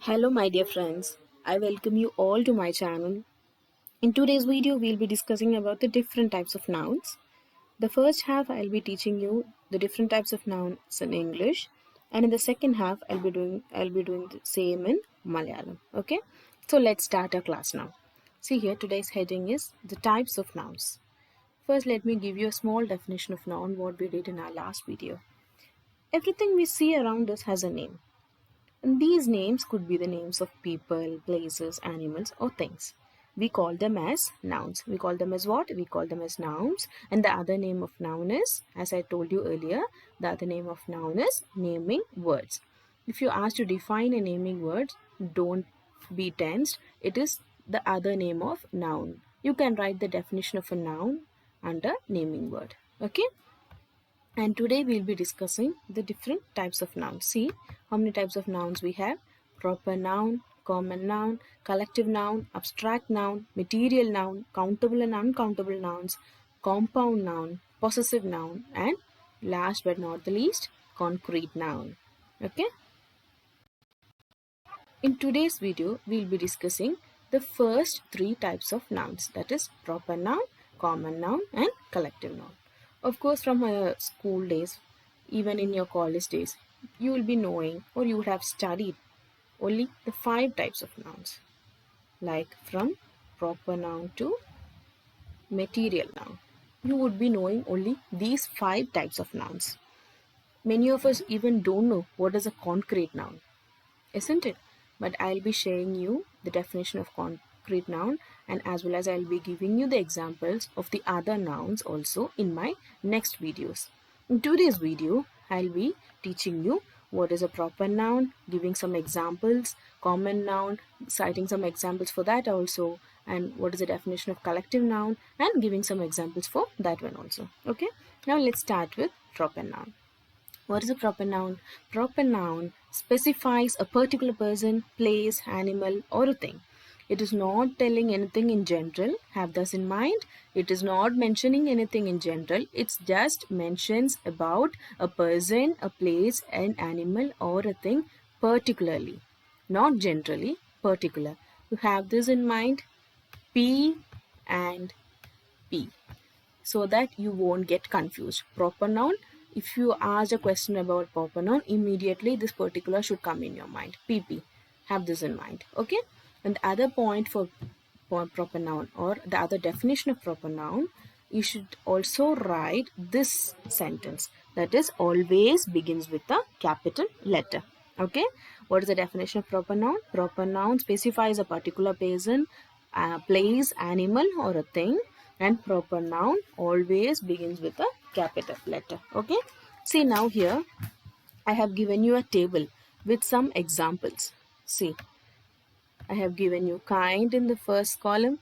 Hello my dear friends, I welcome you all to my channel. In today's video we'll be discussing about the different types of nouns. The first half I'll be teaching you the different types of nouns in English, and in the second half I'll be doing the same in Malayalam. Okay? So let's start our class now. See here, today's heading is the types of nouns. First let me give you a small definition of noun what we did in our last video. Everything we see around us has a name. And these names could be the names of people, places, animals, or things. We call them as nouns. We call them as what? We call them as nouns. And the other name of noun is, as I told you earlier, the other name of noun is naming words. If you ask to define a naming word, don't be tensed. It is the other name of noun. You can write the definition of a noun under naming word. Okay? And today we'll be discussing the different types of nouns. See how many types of nouns we have: proper noun, common noun, collective noun, abstract noun, material noun, countable and uncountable nouns, compound noun, possessive noun, and last but not the least, concrete noun. Okay? In today's video, we'll be discussing the first three types of nouns, that is proper noun, common noun, and collective noun. Of course, from your school days, even in your college days, you will be knowing or you would have studied only the five types of nouns, like from proper noun to material noun. You would be knowing only these five types of nouns. Many of us even don't know what is a concrete noun, isn't it? But I'll be sharing you the definition of concrete noun, and as well as I'll be giving you the examples of the other nouns also in my next videos. In today's video, I'll be teaching you what is a proper noun, giving some examples, common noun, citing some examples for that also, and what is the definition of collective noun, and giving some examples for that one also. Okay, now let's start with proper noun. What is a proper noun? Proper noun specifies a particular person, place, animal, or a thing. It is not telling anything in general. Have this in mind. It is not mentioning anything in general. It just mentions about a person, a place, an animal, or a thing particularly. Not generally, particular. You have this in mind. P and P, so that you won't get confused. Proper noun, if you ask a question about proper noun, immediately this particular should come in your mind. PP. Have this in mind. Okay? And the other point for proper noun, or the other definition of proper noun, you should also write this sentence, that is, always begins with a capital letter. Okay? What is the definition of proper noun? Proper noun specifies a particular person, place, animal, or a thing, and proper noun always begins with a capital letter. Okay? See, now here I have given you a table with some examples. See, I have given you kind in the first column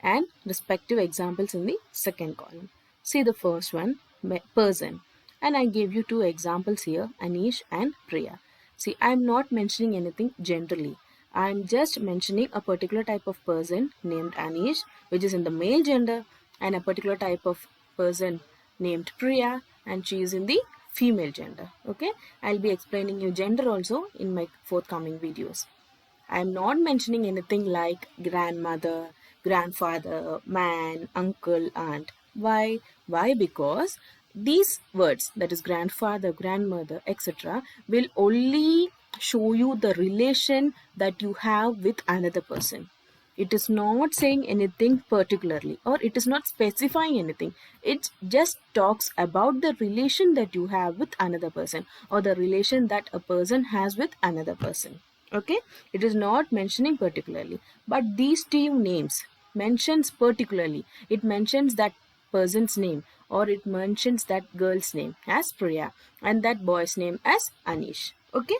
and respective examples in the second column. See the first one, person, and I gave you two examples here, Anish and Priya. See, I am not mentioning anything generally. I am just mentioning a particular type of person named Anish, which is in the male gender, and a particular type of person named Priya, and she is in the female gender. Okay, I'll be explaining you gender also in my forthcoming videos. I am not mentioning anything like grandmother, grandfather, man, uncle, aunt. Why? Why? Because these words, that is grandfather, grandmother, etc., will only show you the relation that you have with another person. It is not saying anything particularly, or it is not specifying anything. It just talks about the relation that you have with another person, or the relation that a person has with another person. Okay, it is not mentioning particularly, but these two names mentions particularly. It mentions that person's name, or it mentions that girl's name as Priya and that boy's name as Anish. Okay,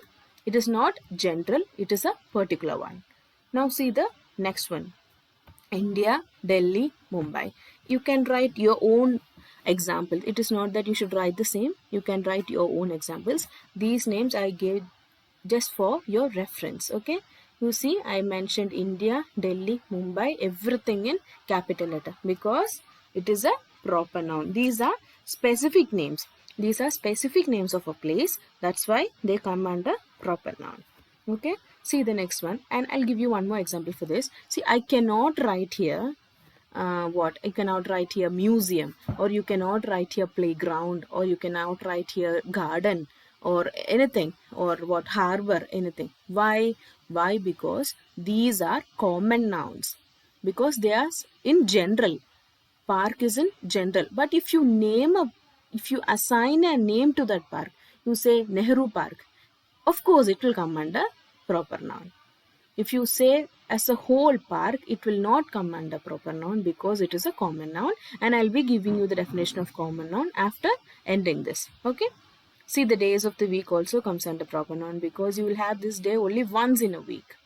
it is not general, it is a particular one. Now see the next one: India, Delhi, Mumbai. You can write your own example. It is not that you should write the same. You can write your own examples. These names I gave just for your reference. Okay, you see, I mentioned India, Delhi, Mumbai, everything in capital letter because it is a proper noun. These are specific names. These are specific names of a place. That's why they come under proper noun. Okay, see the next one, and I'll give you one more example for this. See, I cannot write here what I cannot write here museum, or you cannot write here playground, or you cannot write here garden, or anything, or what harbor, anything. Why? Because these are common nouns, because they are in general. Park is in general, but if you assign a name to that park, you say Nehru Park, of course it will come under proper noun. If you say as a whole park, it will not come under proper noun because it is a common noun, and I'll be giving you the definition of common noun after ending this. Okay. See, the days of the week also comes under proper noun because you will have this day only once in a week.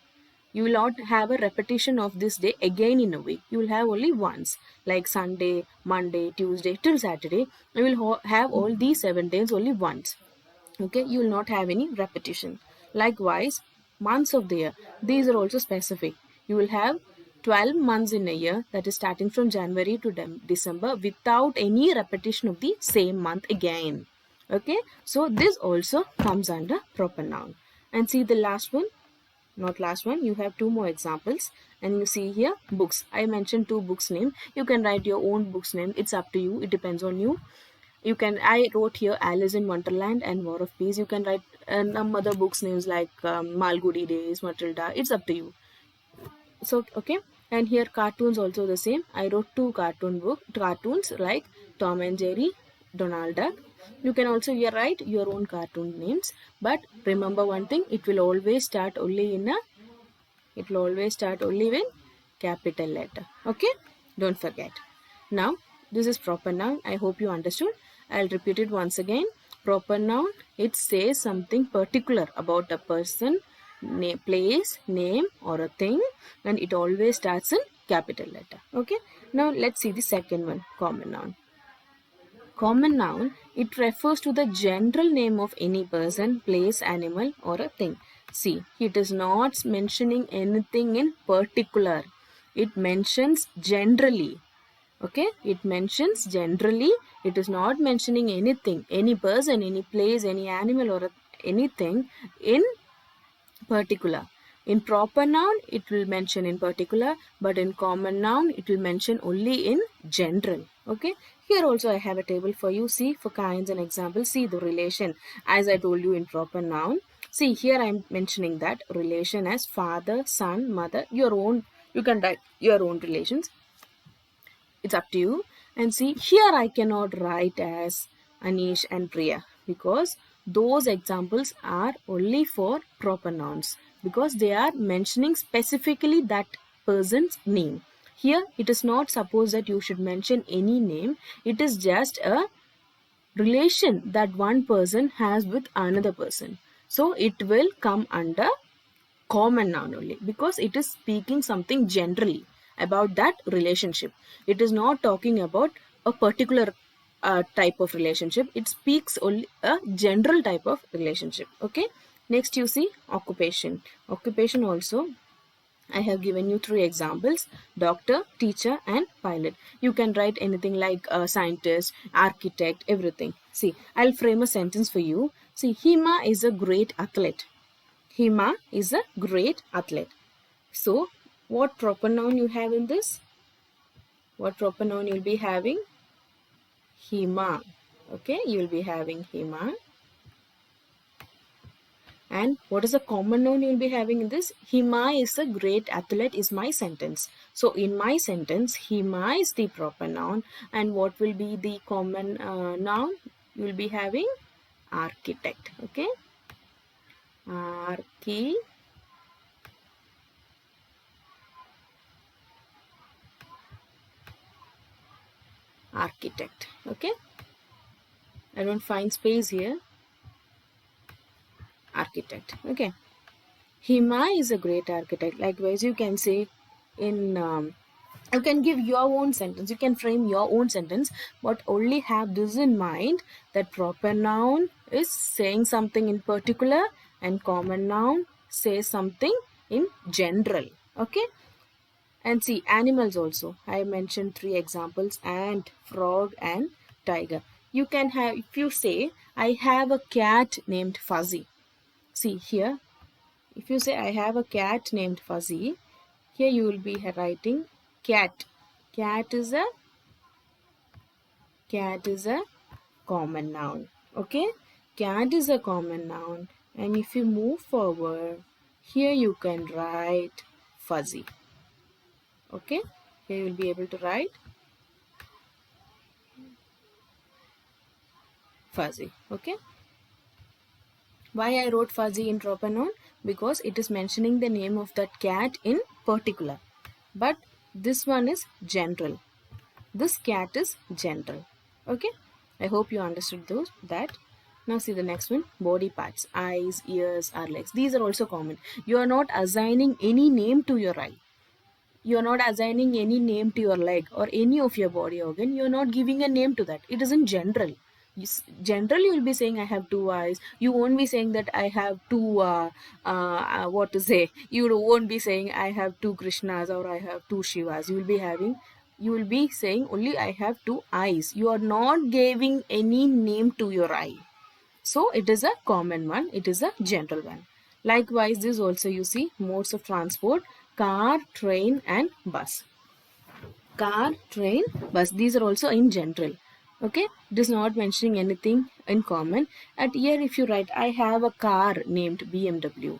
You will not have a repetition of this day again in a week. You will have only once, like Sunday, Monday, Tuesday till Saturday. You will have all these 7 days only once. Okay, you will not have any repetition. Likewise, months of the year, these are also specific. You will have 12 months in a year, that is starting from January to December, without any repetition of the same month again. Okay, so this also comes under proper noun. And see the last one, not last one, you have two more examples. And you see here books, I mentioned two books name. You can write your own books name, it's up to you, it depends on you. You can, I wrote here Alice in Wonderland and War of Peace. You can write some other books names like Malgudi Days, Matilda, it's up to you. So okay, and here cartoons also the same. I wrote two cartoons like Tom and Jerry, Donald Duck. You can also here write your own cartoon names, but remember one thing, it will always start only with capital letter. Okay, don't forget. Now this is proper noun. I hope you understood. I'll repeat it once again. Proper noun, it says something particular about a person, place, name, or a thing, and it always starts in capital letter. Okay, now let's see the second one, common noun. Common noun, it refers to the general name of any person, place, animal, or a thing. See, it is not mentioning anything in particular. It mentions generally. Okay, it mentions generally. It is not mentioning anything, any person, any place, any animal, or anything in particular. In proper noun, it will mention in particular, but in common noun, it will mention only in general. Okay. Here also I have a table for you. See, for kinds and examples, see the relation as I told you in proper noun. See, here I am mentioning that relation as father, son, mother, your own. You can write your own relations. It's up to you. And see, here I cannot write as Anish and Priya because those examples are only for proper nouns, because they are mentioning specifically that person's name. Here it is not supposed that you should mention any name. It is just a relation that one person has with another person. So it will come under common noun only because it is speaking something generally about that relationship. It is not talking about a particular type of relationship. It speaks only a general type of relationship. Okay, next you see occupation. Occupation also I have given you three examples: doctor, teacher, and pilot. You can write anything like a scientist, architect, everything. See, I'll frame a sentence for you. See, Hima is a great athlete. Hima is a great athlete. So, what proper noun you have in this? What proper noun you'll be having? Hima. Okay, you'll be having Hima. And what is the common noun you'll be having in this? Hima is a great athlete is my sentence. So, in my sentence, Hima is the proper noun. And what will be the common noun? You'll be having architect. Okay. Architect. Okay. I don't find space here. Architect. Okay. Hima is a great architect. Likewise, you can say in you can give your own sentence. You can frame your own sentence, but only have this in mind that proper noun is saying something in particular and common noun says something in general. Okay. And see, animals also. I mentioned three examples: ant, frog, and tiger. You can have, if you say, I have a cat named Fuzzy. See here, If you say I have a cat named Fuzzy, here you will be writing cat. Cat is a common noun. Okay, cat is a common noun. And if you move forward, here you can write Fuzzy. Okay, here you will be able to write Fuzzy. Okay, why I wrote Fuzzy in proper noun? Because it is mentioning the name of that cat in particular. But this one is general. This cat is general. Okay, I hope you understood that. Now see the next one, body parts, eyes, ears, or legs. These are also common. You are not assigning any name to your eye. You are not assigning any name to your leg or any of your body organ. You are not giving a name to that. It is in general. General, you will be saying I have two eyes. You won't be saying that I have two what to say, you won't be saying I have two Krishnas or I have two Shivas. You will be saying only I have two eyes. You are not giving any name to your eye. So it is a common one, it is a general one. Likewise, this also you see modes of transport, car, train and bus. Car, train, bus, these are also in general. Okay, it is not mentioning anything in common. At here if you write I have a car named BMW,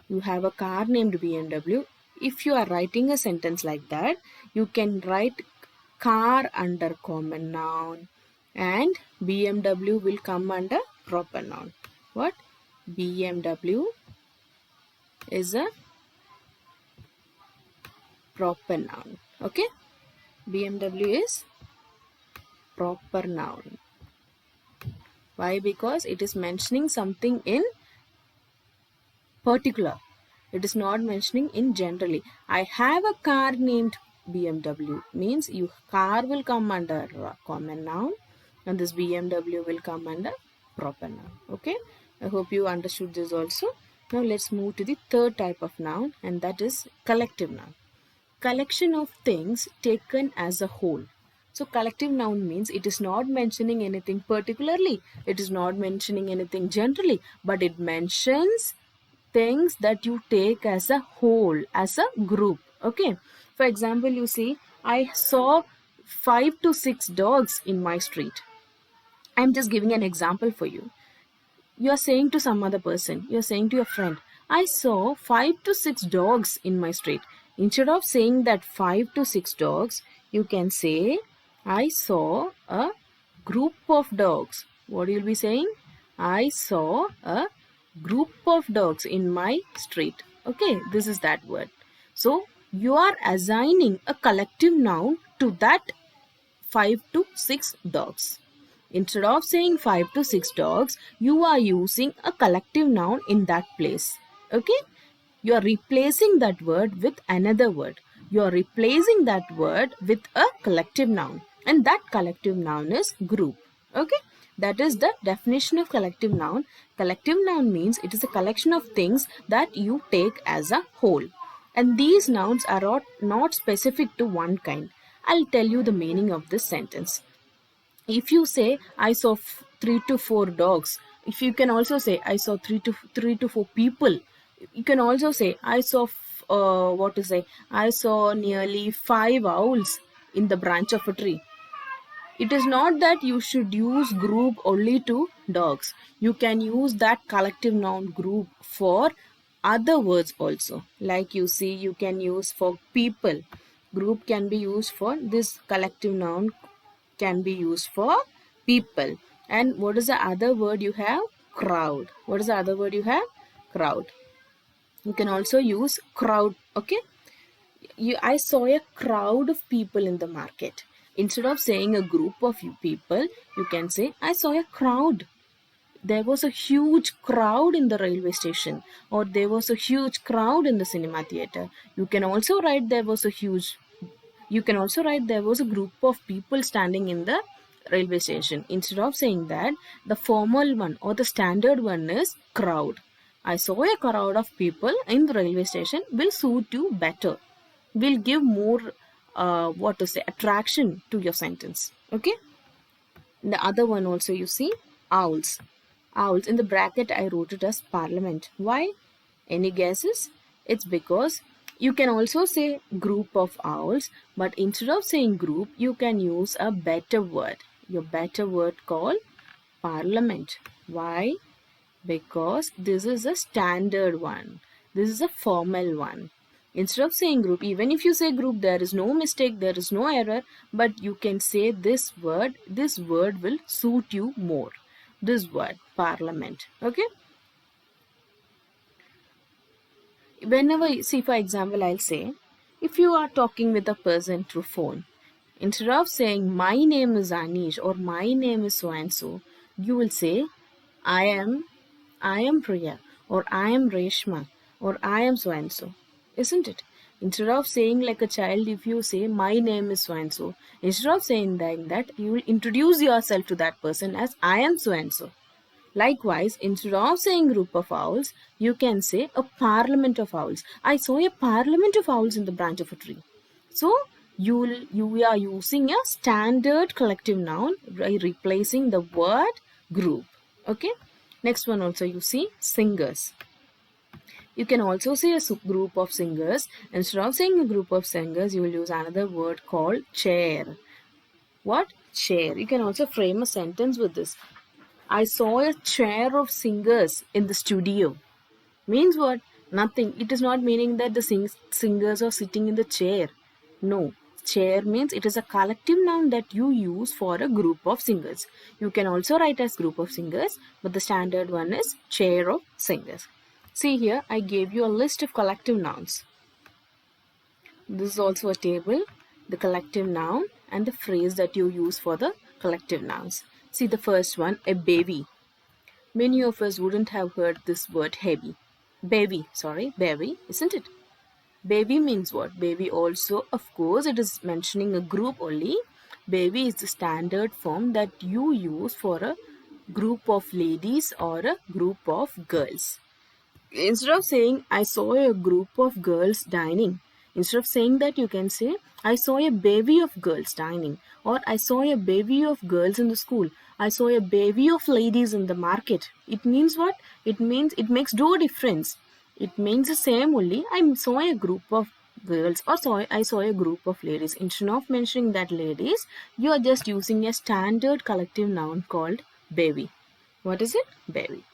you have a car named BMW. If you are writing a sentence like that, you can write car under common noun and BMW will come under proper noun. What? BMW is a proper noun. Okay, BMW is proper noun. Why? Because it is mentioning something in particular. It is not mentioning in generally. I have a car named BMW means your car will come under common noun and this BMW will come under proper noun. Okay, I hope you understood this also. Now let's move to the third type of noun, and that is collective noun. Collection of things taken as a whole. So collective noun means it is not mentioning anything particularly, it is not mentioning anything generally, but it mentions things that you take as a whole, as a group. Okay, for example, you see I saw 5 to 6 dogs in my street. I'm just giving an example for you. You are saying to some other person, you are saying to your friend, I saw 5 to 6 dogs in my street. Instead of saying that 5 to 6 dogs, you can say, I saw a group of dogs. What you'll be saying? I saw a group of dogs in my street. Okay, this is that word. So, you are assigning a collective noun to that 5 to 6 dogs. Instead of saying 5 to 6 dogs, you are using a collective noun in that place. Okay? You are replacing that word with another word. You are replacing that word with a collective noun. And that collective noun is group. Okay? That is the definition of collective noun. Collective noun means it is a collection of things that you take as a whole. And these nouns are not specific to one kind. I'll tell you the meaning of this sentence. If you say I saw 3 to 4 dogs, if you can also say I saw three to four people, you can also say I saw what to say, I saw nearly 5 owls in the branch of a tree. It is not that you should use group only to dogs. You can use that collective noun group for other words also. Like you see, you can use for people. Group can be used for this collective noun can be used for people. And what is the other word you have? Crowd. What is the other word you have? Crowd. You can also use crowd. Okay. I saw a crowd of people in the market. Instead of saying a group of people, you can say I saw a crowd. There was a huge crowd in the railway station, or there was a huge crowd in the cinema theater. You can also write there was a group of people standing in the railway station. Instead of saying that, the formal one or the standard one is crowd. I saw a crowd of people in the railway station will suit you better, will give more attraction to your sentence. Okay, the other one also you see, owls. In the bracket I wrote it as parliament. Why? Any guesses? It's because you can also say group of owls, but instead of saying group, you can use a better word. Your better word called parliament. Why? Because this is a standard one. This is a formal one. Instead of saying group, even if you say group, there is no mistake, there is no error, but you can say this word will suit you more. This word, parliament. Okay? Whenever, see, for example, I'll say, if you are talking with a person through phone, instead of saying my name is Anish or my name is so and so, you will say I am I am Priya, or I am Reshma, or I am so and so, isn't it? Instead of saying like a child, if you say my name is so and so, instead of saying like that, you will introduce yourself to that person as I am so and so. Likewise, instead of saying group of owls, you can say a parliament of owls. I saw a parliament of owls in the branch of a tree. So you are using a standard collective noun by replacing the word group. Okay. Next one also you see singers. You can also say a group of singers. Instead of saying a group of singers, you will use another word called chair. What? Chair. You can also frame a sentence with this. I saw a chair of singers in the studio. Means what? Nothing. It is not meaning that the singers are sitting in the chair. No. Chair means it is a collective noun that you use for a group of singers. You can also write as group of singers, but the standard one is chair of singers. See here, I gave you a list of collective nouns. This is also a table, the collective noun and the phrase that you use for the collective nouns. See the first one, a baby. Many of us wouldn't have heard this word heavy. Baby, isn't it? Baby means what? Baby also, of course, it is mentioning a group only. Baby is the standard form that you use for a group of ladies or a group of girls. Instead of saying, I saw a group of girls dining, instead of saying that, you can say, I saw a bevy of girls dining, or I saw a bevy of girls in the school. I saw a bevy of ladies in the market. It means what? It means it makes no difference. It means the same only. I saw a group of girls or I saw a group of ladies. Instead of mentioning that ladies, you are just using a standard collective noun called bevy. What is it? Bevy.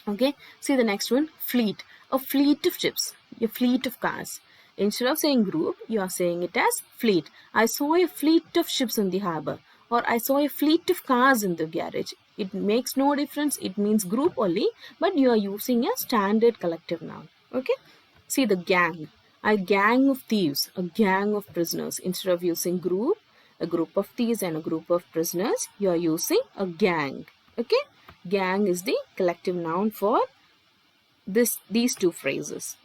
Okay, see the next one, fleet. A fleet of ships, a fleet of cars. Instead of saying group, you are saying it as fleet. I saw a fleet of ships in the harbor, or I saw a fleet of cars in the garage. It makes no difference. It means group only, but you are using a standard collective noun. Okay, see the gang. A gang of thieves, a gang of prisoners. Instead of using group, a group of thieves and a group of prisoners, you are using a gang. Okay, gang is the collective noun for these two phrases.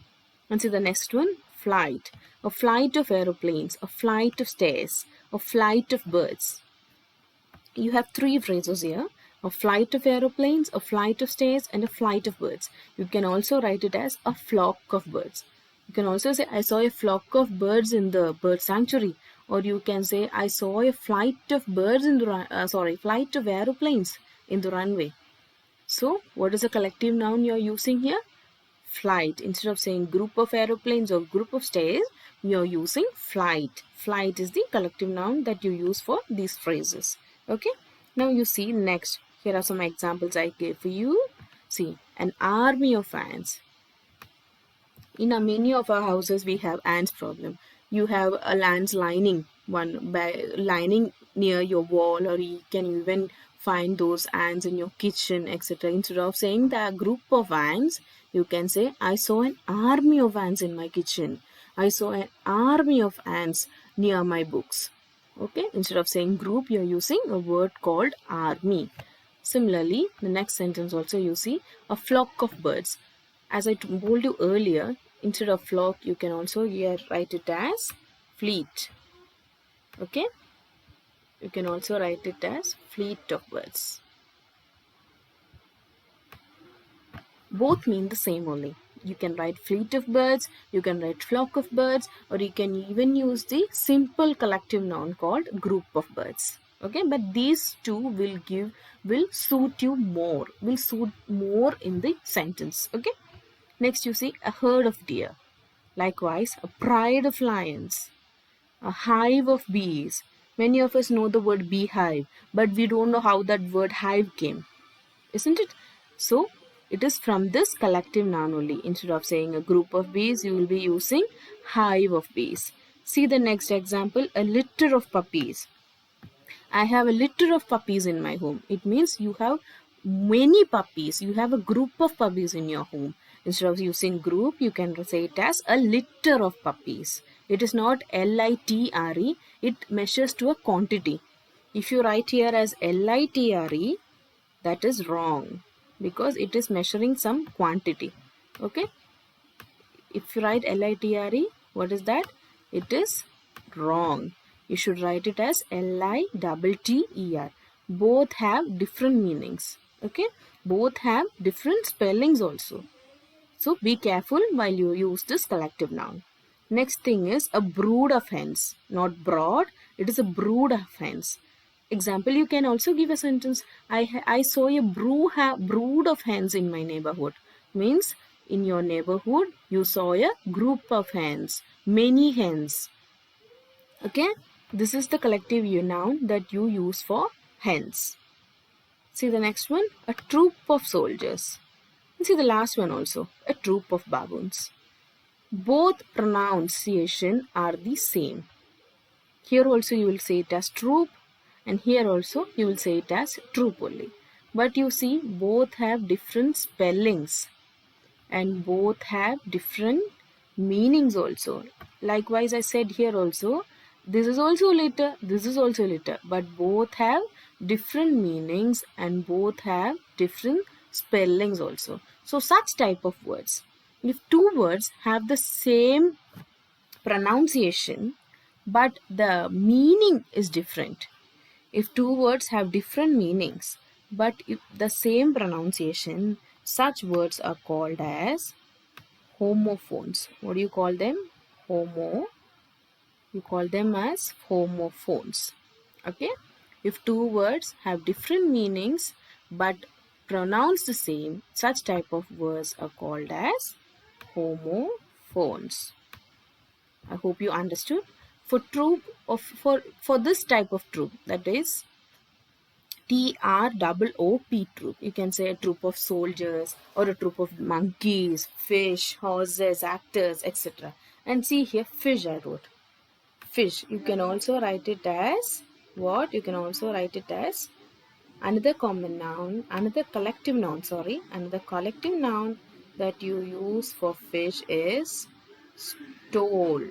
And see the next one, flight. A flight of aeroplanes, a flight of stairs, a flight of birds. You have three phrases here. A flight of aeroplanes, a flight of stairs, and a flight of birds. You can also write it as a flock of birds. You can also say, I saw a flock of birds in the bird sanctuary. Or you can say, I saw a flight of birds in the flight of aeroplanes in the runway. So, what is the collective noun you are using here? Flight. Instead of saying group of aeroplanes or group of stairs, you are using flight. Flight is the collective noun that you use for these phrases. Okay. Now you see next. Here are some examples I gave for you. See, an army of ants. In many of our houses, we have ants problem. You have a ants lining lining near your wall, or you can even find those ants in your kitchen, etc. Instead of saying the group of ants, you can say, I saw an army of ants in my kitchen. I saw an army of ants near my books. Okay, instead of saying group, you're using a word called army. Similarly, the next sentence also you see a flock of birds. As I told you earlier, instead of flock, you can also here write it as fleet. Okay, you can also write it as fleet of birds. Both mean the same only. You can write fleet of birds, you can write flock of birds, or you can even use the simple collective noun called group of birds. Okay, but these two will suit you more, will suit more in the sentence. Okay, Next you see a herd of deer. Likewise, a pride of lions. A hive of bees. Many of us know the word beehive, but we don't know how that word hive came, isn't it? So, it is from this collective noun only. Instead of saying a group of bees, you will be using hive of bees. See the next example, a litter of puppies. I have a litter of puppies in my home. It means you have many puppies. You have a group of puppies in your home. Instead of using group, you can say it as a litter of puppies. It is not litre, it measures to a quantity. If you write here as litre, that is wrong because it is measuring some quantity. Okay, if you write litre, what is that? It is wrong. You should write it as litter. Both have different meanings. Okay, both have different spellings also. So be careful while you use this collective noun. Next thing is a brood of hens. Not broad, it is a brood of hens. Example, you can also give a sentence. I saw a brood of hens in my neighborhood. Means in your neighborhood you saw a group of hens, many hens. Okay, this is the collective noun that you use for hens. See the next one, a troop of soldiers. See the last one also, a troop of baboons. Both pronunciation are the same. Here also you will say it as troop, and here also you will say it as troop only. But you see, both have different spellings and both have different meanings also. Likewise, I said here also, this is also litter, this is also litter, but both have different meanings and both have different spellings also. So such type of words, if two words have the same pronunciation but the meaning is different, if two words have different meanings but if the same pronunciation, such words are called as homophones. What do you call them? You call them as homophones. Okay, if two words have different meanings but pronounced the same, such type of words are called as homophones. I hope you understood. For troop of for this type of troop, that is TROOP troop, you can say a troop of soldiers or a troop of monkeys, fish, horses, actors, etc. And see here, fish I wrote. Fish. You can also write it as what? You can also write it as another common noun, another collective noun, another collective noun that you use for fish is stole.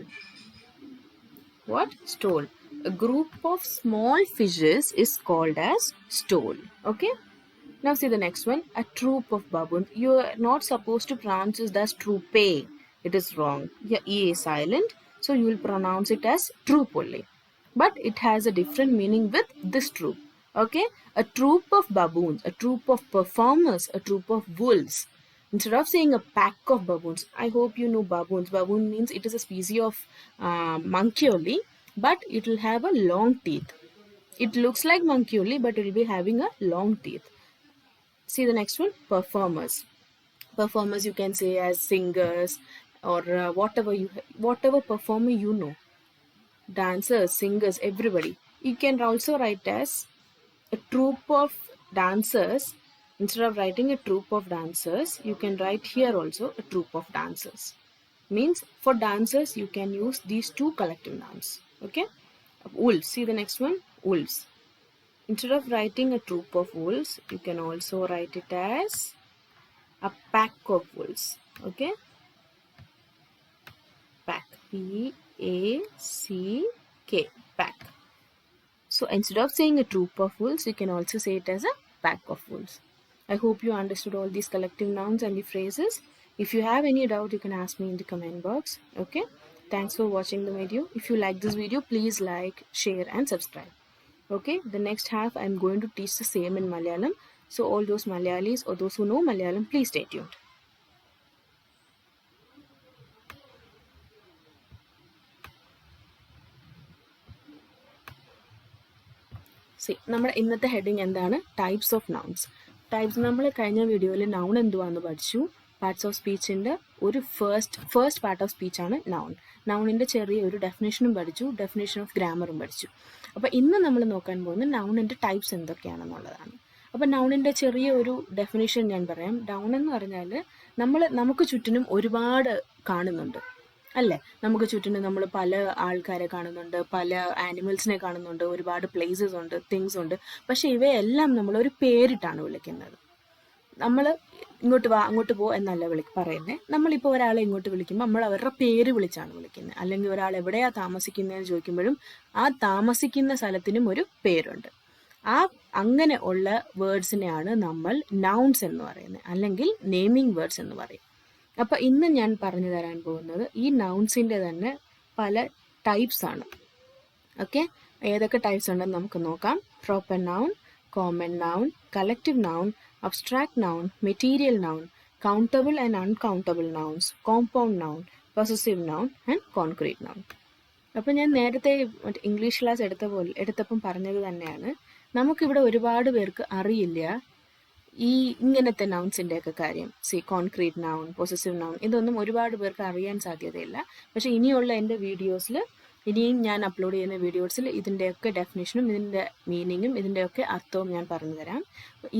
What? Stole. A group of small fishes is called as stole. Okay. Now see the next one. A troop of baboons. You are not supposed to pronounce it as troupe. It is wrong. Your E is silent. So you will pronounce it as troop only. But it has a different meaning with this troop. Okay. A troop of baboons. A troop of performers. A troop of wolves. Instead of saying a pack of baboons, I hope you know baboons. Baboon means it is a species of monkey only, but it will have a long teeth. It looks like monkey only, but it will be having a long teeth. See the next one, performers. Performers you can say as singers or whatever performer you know. Dancers, singers, everybody. You can also write as a troop of dancers. Instead of writing a troop of dancers, you can write here also a troop of dancers. Means for dancers, you can use these two collective nouns. Okay. Wolves. See the next one. Wolves. Instead of writing a troop of wolves, you can also write it as a pack of wolves. Okay. Pack. P-A-C-K. Pack. So instead of saying a troop of wolves, you can also say it as a pack of wolves. I hope you understood all these collective nouns and the phrases. If you have any doubt, you can ask me in the comment box. Okay. Thanks for watching the video. If you like this video, please like, share and subscribe. Okay. The next half, I'm going to teach the same in Malayalam. So all those Malayalis or those who know Malayalam, please stay tuned. See, നമ്മുടെ ഇന്നത്തെ heading എന്താണ്? Types of nouns. Types നമ്മൾ കഴിഞ്ഞ വീഡിയോയിൽ noun എന്തുവാന്ന് പഠിച്ചു, parts of സ്പീച്ചിൻ്റെ ഒരു first part of സ്പീച്ചാണ് noun. നൗണിൻ്റെ ചെറിയ ഒരു ഡെഫിനേഷനും പഠിച്ചു, ഡെഫിനേഷൻ ഓഫ് ഗ്രാമറും പഠിച്ചു. അപ്പോൾ ഇന്ന് നമ്മൾ നോക്കാൻ പോകുന്നത് നൗണിൻ്റെ ടൈപ്സ് എന്തൊക്കെയാണെന്നുള്ളതാണ്. അപ്പോൾ നൗണിൻ്റെ ചെറിയ ഒരു ഡെഫിനേഷൻ ഞാൻ പറയാം. നൗൺ എന്ന് പറഞ്ഞാൽ നമുക്ക് ചുറ്റിനും ഒരുപാട് കാണുന്നുണ്ട് അല്ലേ? നമുക്ക് ചുറ്റിനും നമ്മൾ പല ആൾക്കാരെ കാണുന്നുണ്ട്, പല ആനിമൽസിനെ കാണുന്നുണ്ട്, ഒരുപാട് പ്ലേസസ് ഉണ്ട്, തിങ്സ് ഉണ്ട്. പക്ഷെ ഇവയെല്ലാം നമ്മൾ ഒരു പേരിട്ടാണ് വിളിക്കുന്നത്. നമ്മൾ ഇങ്ങോട്ട് വാ, അങ്ങോട്ട് പോ എന്നല്ല പറയുന്നത്. നമ്മളിപ്പോൾ ഒരാളെ ഇങ്ങോട്ട് വിളിക്കുമ്പോൾ നമ്മൾ അവരുടെ പേര് വിളിച്ചാണ് വിളിക്കുന്നത്. അല്ലെങ്കിൽ ഒരാൾ എവിടെയാ താമസിക്കുന്നതെന്ന് ചോദിക്കുമ്പോഴും ആ താമസിക്കുന്ന സ്ഥലത്തിനും ഒരു പേരുണ്ട്. അങ്ങനെ ഉള്ള വേർഡ്സിനെയാണ് നമ്മൾ നൗൺസ് എന്ന് പറയുന്നത്, അല്ലെങ്കിൽ നെയിമിംഗ് വേർഡ്സ് എന്ന് പറയും. അപ്പോൾ ഇന്ന് ഞാൻ പറഞ്ഞു തരാൻ പോകുന്നത് ഈ നൗൺസിൻ്റെ തന്നെ പല ടൈപ്സ് ആണ്. ഓക്കെ, ഏതൊക്കെ ടൈപ്സ് ഉണ്ടെന്ന് നമുക്ക് നോക്കാം. Proper noun, common noun, collective noun, abstract noun, material noun, countable and uncountable nouns, compound noun, possessive noun and concrete noun. അപ്പോൾ ഞാൻ നേരത്തെ ഇംഗ്ലീഷ് ക്ലാസ് എടുത്തപ്പം പറഞ്ഞത് തന്നെയാണ്, നമുക്കിവിടെ ഒരുപാട് പേർക്ക് അറിയില്ല ഈ ഇങ്ങനത്തെ നൗൺസിൻ്റെ ഒക്കെ കാര്യം. കോൺക്രീറ്റ് നൗൺ, പൊസസീവ് നൗൺ, ഇതൊന്നും ഒരുപാട് പേർക്ക് അറിയാൻ സാധ്യതയില്ല. പക്ഷെ ഇനിയുള്ള എൻ്റെ വീഡിയോസിൽ, ഇനിയും ഞാൻ അപ്ലോഡ് ചെയ്യുന്ന വീഡിയോസിൽ ഇതിൻ്റെയൊക്കെ ഡെഫിനേഷനും ഇതിൻ്റെ മീനിങ്ങും ഇതിൻ്റെയൊക്കെ അർത്ഥവും ഞാൻ പറഞ്ഞു തരാം.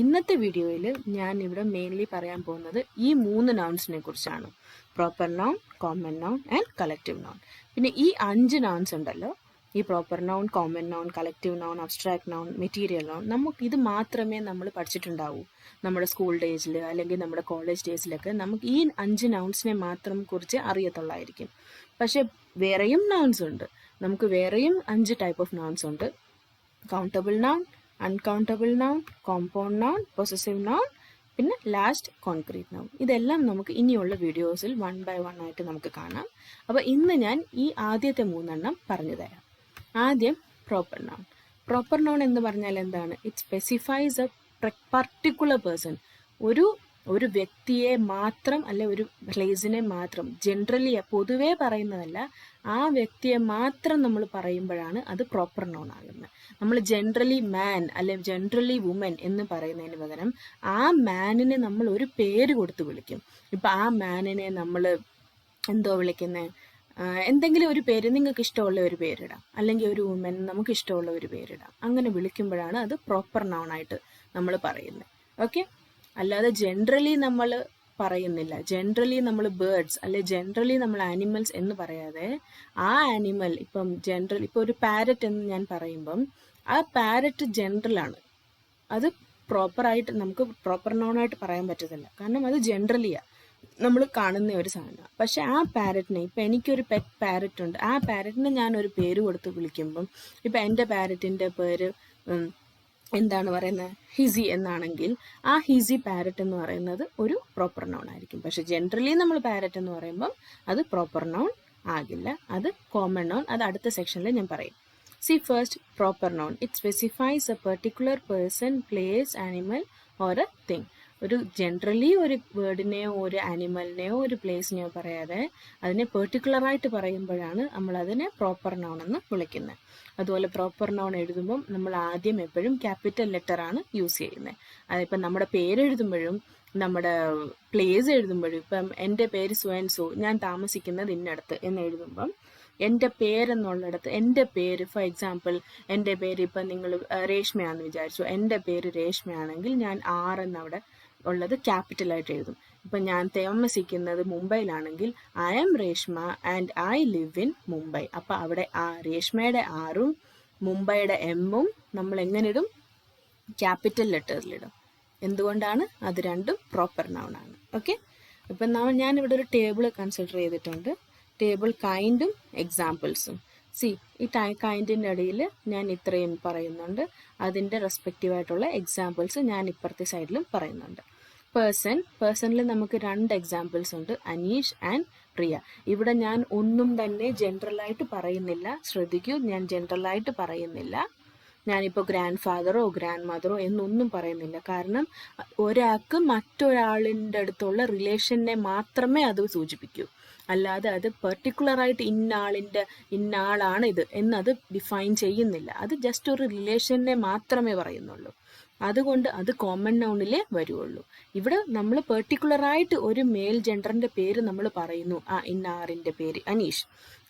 ഇന്നത്തെ വീഡിയോയിൽ ഞാൻ ഇവിടെ മെയിൻലി പറയാൻ പോകുന്നത് ഈ 3 നൗൺസിനെ കുറിച്ചാണ്. Proper noun, common noun and collective noun. പിന്നെ ഈ 5 നൗൺസ് ഉണ്ടല്ലോ, ഈ proper noun, common noun, collective noun, abstract noun, material noun, നമുക്ക് ഇത് മാത്രമേ നമ്മൾ പഠിച്ചിട്ടുണ്ടാവൂ നമ്മുടെ സ്കൂൾ ഡേയ്സിൽ അല്ലെങ്കിൽ നമ്മുടെ കോളേജ് ഡേയ്സിലൊക്കെ. നമുക്ക് ഈ 5 നൗൺസിനെ മാത്രം കുറിച്ച് അറിയത്തുള്ളായിരിക്കും. പക്ഷെ വേറെയും നൗൺസ് ഉണ്ട്. നമുക്ക് വേറെയും 5 ടൈപ്പ് ഓഫ് നൗൺസ് ഉണ്ട്. Countable noun, uncountable noun, compound noun, possessive noun, പിന്നെ ലാസ്റ്റ് കോൺക്രീറ്റ് നൗൺ. ഇതെല്ലാം നമുക്ക് ഇനിയുള്ള വീഡിയോസിൽ 1 by 1 ആയിട്ട് നമുക്ക് കാണാം. അപ്പോൾ ഇന്ന് ഞാൻ ഈ ആദ്യത്തെ 3 പറഞ്ഞു തരാം. ആദ്യം പ്രോപ്പർ നൗൺ. പ്രോപ്പർ നൗൺ എന്ന് പറഞ്ഞാൽ എന്താണ്? It specifies A particular person. ഒരു വ്യക്തിയെ മാത്രം, അല്ലെ ഒരു പ്ലേസിനെ മാത്രം, ജനറലി പൊതുവേ പറയുന്നതല്ല, ആ വ്യക്തിയെ മാത്രം നമ്മൾ പറയുമ്പോഴാണ് അത് പ്രോപ്പർ നൗൺ ആകുന്നത്. നമ്മൾ ജനറലി മാൻ അല്ലെ ജനറലി വുമൻ എന്ന് പറയുന്നതിന് പകരം ആ മാനിനെ നമ്മൾ ഒരു പേര് കൊടുത്ത് വിളിക്കും. ഇപ്പം ആ മാനിനെ നമ്മൾ എന്തോ വിളിക്കുന്നത്, എന്തെങ്കിലും ഒരു പേര്, നിങ്ങൾക്ക് ഇഷ്ടമുള്ള ഒരു പേരിടാം, അല്ലെങ്കിൽ ഒരു വുമൻ നമുക്ക് ഇഷ്ടമുള്ള ഒരു പേരിടാം. അങ്ങനെ വിളിക്കുമ്പോഴാണ് അത് പ്രോപ്പർ നൗൺ ആയിട്ട് നമ്മൾ പറയുന്നത്. ഓക്കെ, അല്ലാതെ ജനറലി നമ്മൾ പറയുന്നില്ല. ജനറലി നമ്മൾ ബേർഡ്സ് അല്ലെ ജനറലി നമ്മൾ ആനിമൽസ് എന്ന് പറയാതെ ആ ആനിമൽ, ഇപ്പോൾ ഒരു പാരറ്റ് എന്ന് ഞാൻ പറയുമ്പം ആ പാരറ്റ് ജനറലാണ്. അത് പ്രോപ്പറായിട്ട് നമുക്ക് പ്രോപ്പർ നൗണായിട്ട് പറയാൻ പറ്റത്തില്ല, കാരണം അത് ജനറലിയാണ്, നമ്മൾ കാണുന്ന ഒരു സാധനമാണ്. പക്ഷെ ആ പാരറ്റിനെ, ഇപ്പം എനിക്കൊരു പെറ്റ് പാരറ്റ് ഉണ്ട്, ആ പാരറ്റിനെ ഞാനൊരു പേര് കൊടുത്ത് വിളിക്കുമ്പം, ഇപ്പം എൻ്റെ പാരറ്റിൻ്റെ പേര് എന്താണ് പറയുന്നത്, ഹിസി എന്നാണെങ്കിൽ ആ ഹിസി പാരറ്റ് എന്ന് പറയുന്നത് ഒരു പ്രോപ്പർ നൗൺ ആയിരിക്കും. പക്ഷെ ജനറലി നമ്മൾ പാരറ്റ് എന്ന് പറയുമ്പം അത് പ്രോപ്പർ നൗൺ ആകില്ല, അത് കോമൺ നൗൺ. അത് അടുത്ത സെക്ഷനിൽ ഞാൻ പറയും. First proper noun. It specifies A particular person, place, animal or A thing. ഒരു ജനറലി ഒരു വേർഡിനെയോ ഒരു ആനിമലിനെയോ ഒരു പ്ലേസിനെയോ പറയാതെ അതിനെ പെർട്ടിക്കുലറായിട്ട് പറയുമ്പോഴാണ് നമ്മളതിനെ പ്രോപ്പർ നൗൺ എന്ന് വിളിക്കുന്നത്. അതുപോലെ പ്രോപ്പർ നൗൺ എഴുതുമ്പം നമ്മൾ ആദ്യം എപ്പോഴും ക്യാപിറ്റൽ ലെറ്റർ ആണ് യൂസ് ചെയ്യുന്നത്. അതിപ്പം നമ്മുടെ പേരെഴുതുമ്പോഴും നമ്മുടെ പ്ലേസ് എഴുതുമ്പോഴും, ഇപ്പം എൻ്റെ പേര് സോ, ഞാൻ താമസിക്കുന്നത് ഇന്നടത്ത് എന്ന് എഴുതുമ്പം എൻ്റെ പേരെന്നുള്ളിടത്ത് എൻ്റെ പേര്, ഫോർ എക്സാമ്പിൾ എൻ്റെ പേര് ഇപ്പം നിങ്ങൾ രേഷ്മയാണെന്ന് വിചാരിച്ചു, എൻ്റെ പേര് രേഷ്മയാണെങ്കിൽ ഞാൻ എന്നവിടെ ഉള്ളത് ക്യാപിറ്റലായിട്ട് എഴുതും. ഇപ്പം ഞാൻ താമസിക്കുന്നത് മുംബൈയിലാണെങ്കിൽ I am Reshma and I live in Mumbai. അപ്പം അവിടെ രേഷ്മയുടെ ആറും മുംബൈയുടെ എമ്മും നമ്മൾ എങ്ങനെ ഇടും? ക്യാപിറ്റൽ ലെറ്റേഴ്സിലിടും. എന്തുകൊണ്ടാണ്? അത് രണ്ടും പ്രോപ്പർ നൗൺ ആണ്. ഓക്കെ, ഇപ്പം ഞാനിവിടെ ഒരു ടേബിൾ കൺസിഡർ ചെയ്തിട്ടുണ്ട്. ടേബിൾ കൈൻഡും എക്സാമ്പിൾസും. ഈ കൈൻഡിൻ്റെ ഇടയിൽ ഞാൻ ഇത്രയും പറയുന്നുണ്ട്, അതിൻ്റെ റെസ്പെക്റ്റീവായിട്ടുള്ള എക്സാമ്പിൾസ് ഞാൻ ഇപ്പുറത്തെ സൈഡിലും പറയുന്നുണ്ട്. പേഴ്സണിൽ നമുക്ക് 2 എക്സാമ്പിൾസ് ഉണ്ട്, അനീഷ് ആൻഡ് പ്രിയ. ഇവിടെ ഞാൻ ഒന്നും തന്നെ ജനറലായിട്ട് പറയുന്നില്ല. ശ്രദ്ധിക്കൂ, ഞാൻ ജനറലായിട്ട് പറയുന്നില്ല. ഞാനിപ്പോൾ ഗ്രാൻഡ് ഫാദറോ ഗ്രാൻഡ് മദറോ എന്നൊന്നും പറയുന്നില്ല. കാരണം ഒരാൾക്ക് മറ്റൊരാളിൻ്റെ അടുത്തുള്ള റിലേഷനെ മാത്രമേ അത് സൂചിപ്പിക്കൂ. അല്ലാതെ അത് പെർട്ടിക്കുലറായിട്ട് ഇന്ന ആളാണ് ഇത് എന്നത് ഡിഫൈൻ ചെയ്യുന്നില്ല. അത് ജസ്റ്റ് ഒരു റിലേഷനെ മാത്രമേ പറയുന്നുള്ളൂ. അതുകൊണ്ട് അത് കോമൺ നൗണിലേ വരുള്ളൂ. ഇവിടെ നമ്മൾ പെർട്ടിക്കുലറായിട്ട് ഒരു മെയിൽ ജെൻഡറിന്റെ പേര് നമ്മൾ പറയുന്നു, ഇന്ന ആറിന്റെ പേര് അനീഷ്,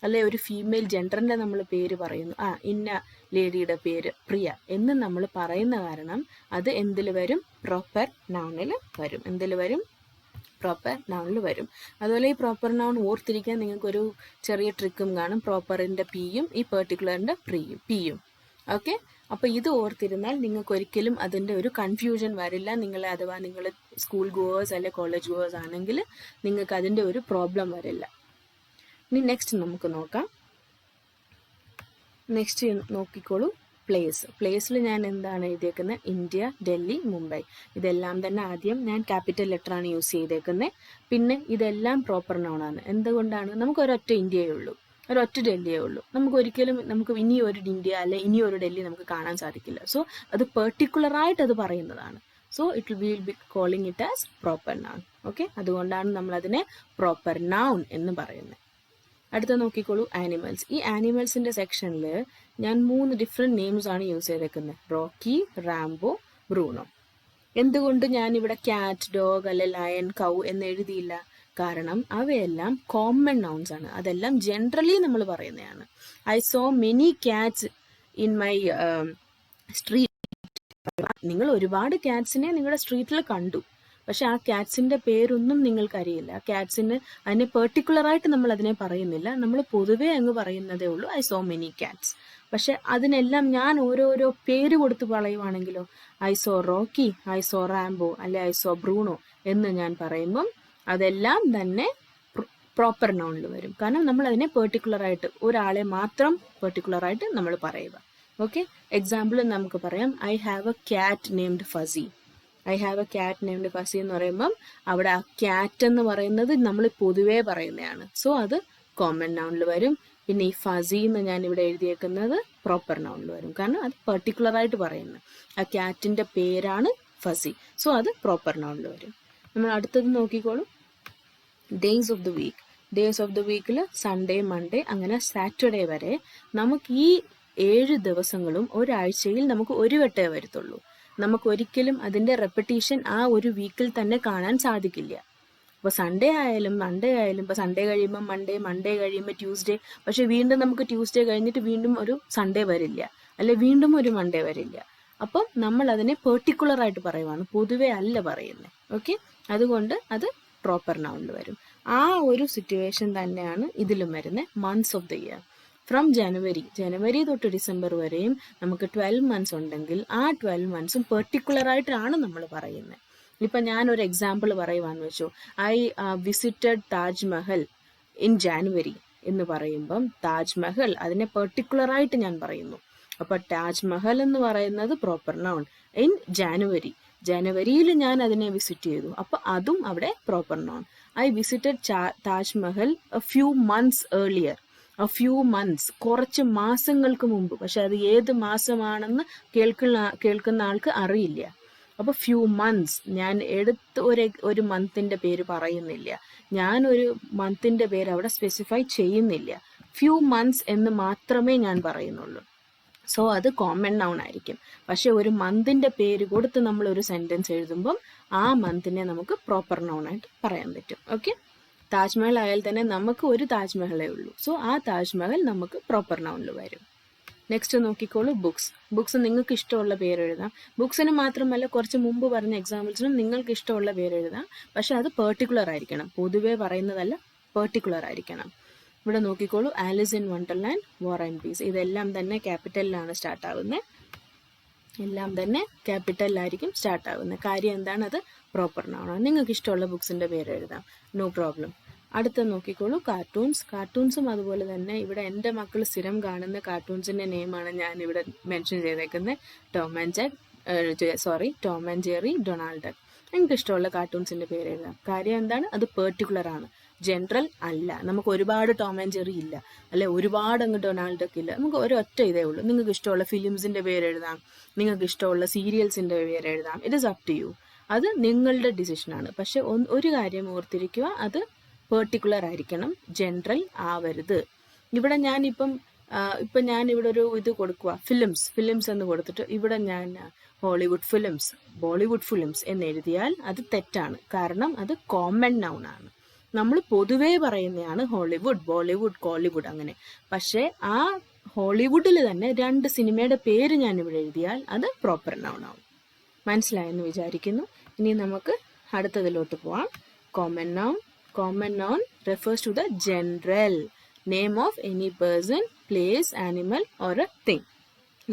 അല്ലെ ഒരു ഫീമെയിൽ ജെൻഡറിന്റെ നമ്മൾ പേര് പറയുന്നു, ഇന്ന ലേഡിയുടെ പേര് പ്രിയ എന്ന് നമ്മൾ പറയുന്ന കാരണം അത് എന്തിൽ വരും? പ്രോപ്പർ നൗണിൽ വരും. എന്തിൽ വരും? പ്രോപ്പർ നൗണിൽ വരും. അതുപോലെ ഈ പ്രോപ്പർ നൗൺ ഓർത്തിരിക്കാൻ നിങ്ങൾക്കൊരു ചെറിയ ട്രിക്കും കാണും. പ്രോപ്പറിന്റെ പിയും ഈ പെർട്ടിക്കുലറിന്റെ പിയും. ഓക്കെ, അപ്പോൾ ഇത് ഓർത്തിരുന്നാൽ നിങ്ങൾക്ക് ഒരിക്കലും അതിൻ്റെ ഒരു കൺഫ്യൂഷൻ വരില്ല. അഥവാ നിങ്ങൾ സ്കൂൾ ഗോവേഴ്സ് അല്ലെ കോളേജ് ഗോവേഴ്സ് ആണെങ്കിൽ നിങ്ങൾക്ക് അതിൻ്റെ ഒരു പ്രോബ്ലം വരില്ല. ഇനി നെക്സ്റ്റ് നമുക്ക് നോക്കാം. നെക്സ്റ്റ് നോക്കിക്കോളൂ, പ്ലേസിൽ ഞാൻ എന്താണ് എഴുതിയേക്കുന്നത്? ഇന്ത്യ, ഡൽഹി, മുംബൈ. ഇതെല്ലാം തന്നെ ആദ്യം ഞാൻ ക്യാപിറ്റൽ ലെറ്ററാണ് യൂസ് ചെയ്തേക്കുന്നത്. പിന്നെ ഇതെല്ലാം പ്രോപ്പർ നൗണാണ്. എന്തുകൊണ്ടാണ്? നമുക്ക് ഒരൊറ്റ ഇന്ത്യയേ ഉള്ളൂ, ഒരൊറ്റ ഡൽഹിയേ ഉള്ളൂ. നമുക്ക് ഇനി ഒരു ഇന്ത്യ അല്ലെ ഇനി ഒരു ഡൽഹി നമുക്ക് കാണാൻ സാധിക്കില്ല. സോ അത് പെർട്ടിക്കുലറായിട്ട് അത് പറയുന്നതാണ്. So will be calling it as proper noun. Okay, അതുകൊണ്ടാണ് നമ്മൾ അതിനെ പ്രോപ്പർ നൗൺ എന്ന് പറയുന്നത്. അടുത്ത നോക്കിക്കോളൂ, ആനിമൽസ്. ഈ ആനിമൽസിന്റെ സെക്ഷനിൽ ഞാൻ 3 ഡിഫറെന്റ് നെയിംസ് ആണ് യൂസ് ചെയ്തേക്കുന്നത്: റോക്കി, റാംബോ, ബ്രൂണോ. എന്തുകൊണ്ട് ഞാൻ ഇവിടെ ക്യാറ്റ്, ഡോഗ് അല്ലെ ലയൺ, കൗ എന്ന് എഴുതിയില്ല? കാരണം അവയെല്ലാം കോമൺ നൗൺസ് ആണ്. അതെല്ലാം ജനറലി നമ്മൾ പറയുന്നതാണ്. I so many cats in my street. നിങ്ങൾ ഒരുപാട് ക്യാറ്റ്സിനെ നിങ്ങളുടെ സ്ട്രീറ്റിൽ കണ്ടു, പക്ഷെ ആ ക്യാറ്റ്സിന്റെ പേരൊന്നും നിങ്ങൾക്കറിയില്ല. അതിനെ പെർട്ടിക്കുലറായിട്ട് നമ്മൾ അതിനെ പറയുന്നില്ല, നമ്മൾ പൊതുവെ അങ്ങ് പറയുന്നതേ ഉള്ളൂ, ഐ സോ മെനി ക്യാറ്റ്സ്. പക്ഷെ അതിനെല്ലാം ഞാൻ ഓരോരോ പേര് കൊടുത്ത് പറയുവാണെങ്കിലോ, I saw Rocky, I saw Rambo അല്ലെ ഐ സോ ബ്രൂണോ എന്ന് ഞാൻ പറയുമ്പം അതെല്ലാം തന്നെ പ്രോപ്പർ നൗണിൽ വരും. കാരണം നമ്മൾ അതിനെ പെർട്ടിക്കുലറായിട്ട് ഒരാളെ മാത്രം പെർട്ടിക്കുലറായിട്ട് നമ്മൾ പറയുക. ഓക്കെ, എക്സാമ്പിൾ നമുക്ക് പറയാം, I have a cat named Fuzzy. I have a cat named Fuzzy എന്ന് പറയുമ്പം അവിടെ ആ ക്യാറ്റ് എന്ന് പറയുന്നത് നമ്മൾ പൊതുവേ പറയുന്നതാണ്. സോ അത് കോമൺ നൗണിൽ വരും. പിന്നെ ഈ ഫസി എന്ന് ഞാൻ ഇവിടെ എഴുതിയേക്കുന്നത് പ്രോപ്പർ നൗണിൽ വരും. കാരണം അത് പെർട്ടിക്കുലറായിട്ട് പറയുന്നത് ആ ക്യാറ്റിന്റെ പേരാണ് ഫസി. സോ അത് പ്രോപ്പർ നൗണിൽ വരും. നമ്മൾ അടുത്തത് നോക്കിക്കോളൂ, days of the week. Days of the വീക്കിൽ സൺഡേ, മൺഡേ അങ്ങനെ സാറ്റർഡേ വരെ നമുക്ക് ഈ 7 ദിവസങ്ങളും ഒരാഴ്ചയിൽ നമുക്ക് ഒരു വട്ടേ വരത്തുള്ളൂ. നമുക്ക് ഒരിക്കലും അതിന്റെ റെപ്പറ്റീഷൻ ആ ഒരു വീക്കിൽ തന്നെ കാണാൻ സാധിക്കില്ല. അപ്പോൾ സൺഡേ ആയാലും മൺഡേ ആയാലും, ഇപ്പോൾ സൺഡേ കഴിയുമ്പോൾ മൺഡേ, മൺഡേ കഴിയുമ്പോൾ ട്യൂസ്ഡേ, പക്ഷെ വീണ്ടും നമുക്ക് ട്യൂസ്ഡേ കഴിഞ്ഞിട്ട് വീണ്ടും ഒരു സൺഡേ വരില്ല, അല്ലെ വീണ്ടും ഒരു മൺഡേ വരില്ല. അപ്പം നമ്മൾ അതിനെ പെർട്ടിക്കുലർ ആയിട്ട് പറയുവാണ്, പൊതുവെ അല്ല പറയുന്നത്. ഓക്കെ, അതുകൊണ്ട് അത് പ്രോപ്പർ നൗണിൽ വരും. ആ ഒരു സിറ്റുവേഷൻ തന്നെയാണ് ഇതിലും വരുന്നത്. Months of the year from ജനുവരി തൊട്ട് ഡിസംബർ വരെയും നമുക്ക് 12 മന്ത്സ് ഉണ്ടെങ്കിൽ ആ 12 മന്ത്സും പെർട്ടിക്കുലർ ആയിട്ടാണ് നമ്മൾ പറയുന്നത്. ഇപ്പൊ ഞാൻ ഒരു എക്സാമ്പിൾ പറയുവാന്ന് വെച്ചു, I visited Taj Mahal in January എന്ന് പറയുമ്പം താജ്മഹൽ അതിനെ പെർട്ടിക്കുലർ ആയിട്ട് ഞാൻ പറയുന്നു. അപ്പൊ താജ്മഹൽ എന്ന് പറയുന്നത് പ്രോപ്പർ നൗൺ. ഇൻ ജനുവരിയിൽ ഞാൻ അതിനെ വിസിറ്റ് ചെയ്തു, അപ്പൊ അതും അവിടെ proper noun. I visited Taj Mahal A few months earlier. കുറച്ച് മാസങ്ങൾക്ക് മുമ്പ്. പക്ഷെ അത് ഏത് മാസമാണെന്ന് കേൾക്കുന്ന ആൾക്ക് അറിയില്ല. അപ്പൊ ഫ്യൂ മന്ത്സ് ഞാൻ എടുത്ത് ഒരു മന്തിന്റെ പേര് പറയുന്നില്ല, ഞാൻ ഒരു മന്തിന്റെ പേര് അവിടെ സ്പെസിഫൈ ചെയ്യുന്നില്ല. ഫ്യൂ മന്ത്സ് എന്ന് മാത്രമേ ഞാൻ പറയുന്നുള്ളൂ. സോ അത് കോമൺ നൗൺ ആയിരിക്കും. പക്ഷെ ഒരു മന്തിന്റെ പേര് കൊടുത്ത് നമ്മൾ ഒരു സെന്റൻസ് എഴുതുമ്പം ആ മന്തിനെ നമുക്ക് പ്രോപ്പർ നൗൺ ആയിട്ട് പറയാൻ പറ്റും. ഓക്കെ, താജ്മഹൽ ആയാൽ തന്നെ നമുക്ക് ഒരു താജ്മഹലേ ഉള്ളൂ. സോ ആ താജ്മഹൽ നമുക്ക് പ്രോപ്പർ നൗണിൽ വരും. നെക്സ്റ്റ് നോക്കിക്കോളൂ, ബുക്സ് നിങ്ങൾക്ക് ഇഷ്ടമുള്ള പേര് എഴുതാം. ബുക്സിന് മാത്രമല്ല, കുറച്ച് മുമ്പ് പറഞ്ഞ എക്സാമ്പിൾസിനും നിങ്ങൾക്ക് ഇഷ്ടമുള്ള പേര് എഴുതാം. പക്ഷെ അത് പെർട്ടിക്കുലർ ആയിരിക്കണം, പൊതുവെ പറയുന്നതല്ല, പെർട്ടിക്കുലർ ആയിരിക്കണം. ഇവിടെ നോക്കിക്കോളൂ, Alice in Wonderland, war and piece. ഇതെല്ലാം തന്നെ ക്യാപിറ്റലിലാണ് സ്റ്റാർട്ട് ആവുന്നത്. എല്ലാം തന്നെ ക്യാപിറ്റലിലായിരിക്കും സ്റ്റാർട്ട് ആവുന്നത്. കാര്യം എന്താണ്? അത് പ്രോപ്പർ നൗണാണ്. നിങ്ങൾക്ക് ഇഷ്ടമുള്ള ബുക്സിന്റെ പേര് എഴുതാം, നോ പ്രോബ്ലം. അടുത്ത നോക്കിക്കോളൂ, കാർട്ടൂൺസും അതുപോലെ തന്നെ. ഇവിടെ എൻ്റെ മക്കൾ സ്ഥിരം കാണുന്ന കാർട്ടൂൺസിന്റെ നെയിമാണ് ഞാൻ ഇവിടെ മെൻഷൻ ചെയ്തേക്കുന്നത്. Tom and Jerry, Donald duck. നിങ്ങൾക്ക് ഇഷ്ടമുള്ള കാർട്ടൂൺസിന്റെ പേര് എഴുതാം. കാര്യം എന്താണ്? അത് പെർട്ടിക്കുലർ ആണ്, ജനറൽ അല്ല. നമുക്ക് ഒരുപാട് ടോം ആൻഡ് ജെറി ഇല്ല, അല്ലെ ഒരുപാട് അങ്ങ് ഡൊണാൾഡ് ഡക്ക് ഇല്ല. നമുക്ക് ഒരൊറ്റ ഇതേ ഉള്ളൂ. നിങ്ങൾക്ക് ഇഷ്ടമുള്ള ഫിലിംസിന്റെ പേര് എഴുതാം, നിങ്ങൾക്ക് ഇഷ്ടമുള്ള സീരിയൽസിന്റെ പേര് എഴുതാം. It is up to you. അത് നിങ്ങളുടെ ഡിസിഷനാണ്. പക്ഷെ ഒരു കാര്യം ഓർത്തിരിക്കുക, അത് പെർട്ടിക്കുലർ ആയിരിക്കണം, ജനറൽ ആവരുത്. ഇവിടെ ഞാനിവിടെ ഒരു ഇത് കൊടുക്കുക, ഫിലിംസ് എന്ന് കൊടുത്തിട്ട് ഇവിടെ ഞാൻ ഹോളിവുഡ് ഫിലിംസ്, ബോളിവുഡ് ഫിലിംസ് എന്നെഴുതിയാൽ അത് തെറ്റാണ്. കാരണം അത് കോമൺ നൗൺ ആണ്. നമ്മൾ പൊതുവേ പറയുന്നതാണ് ഹോളിവുഡ്, ബോളിവുഡ്, കോളിവുഡ് അങ്ങനെ. പക്ഷേ ആ ഹോളിവുഡിൽ തന്നെ 2 സിനിമയുടെ പേര് ഞാൻ ഇവിടെ എഴുതിയാൽ അത് പ്രോപ്പർ നൗൺ ആവും. മനസ്സിലായെന്ന് വിചാരിക്കുന്നു. ഇനി നമുക്ക് അടുത്തതിലോട്ട് പോവാം. Common noun. Common noun refers to the general name of any person, place, animal or a thing.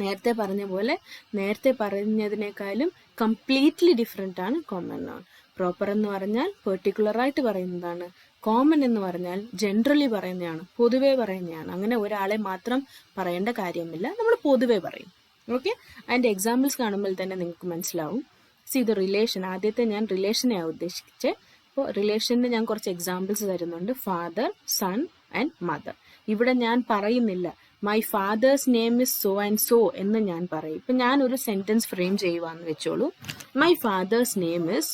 നേരത്തെ പറഞ്ഞതിനേക്കാളും കംപ്ലീറ്റ്ലി ഡിഫറെൻ്റ് ആണ് കോമൺ നൗൺ. പ്രോപ്പർ എന്ന് പറഞ്ഞാൽ പെർട്ടിക്കുലർ ആയിട്ട് പറയുന്നതാണ്. കോമൺ എന്ന് പറഞ്ഞാൽ ജനറലി പറയുന്നതാണ്, പൊതുവേ പറയുന്നതാണ്. അങ്ങനെ ഒരാളെ മാത്രം പറയേണ്ട കാര്യമില്ല, നമ്മൾ പൊതുവേ പറയും. ഓക്കെ, അതിൻ്റെ എക്സാമ്പിൾസ് കാണുമ്പോൾ തന്നെ നിങ്ങൾക്ക് മനസ്സിലാവും. ഇത് റിലേഷൻ. ആദ്യത്തെ ഞാൻ റിലേഷനെയാണ് ഉദ്ദേശിച്ചത്. അപ്പോൾ റിലേഷന് ഞാൻ കുറച്ച് എക്സാമ്പിൾസ് തരുന്നുണ്ട്. Father, son and mother. ഇവിടെ ഞാൻ പറയുന്നില്ല my father's name is so and so എന്ന് ഞാൻ പറയും. ഇപ്പം ഞാൻ ഒരു സെന്റൻസ് ഫ്രെയിം ചെയ്യുവാന്ന് വെച്ചോളൂ. My father's name is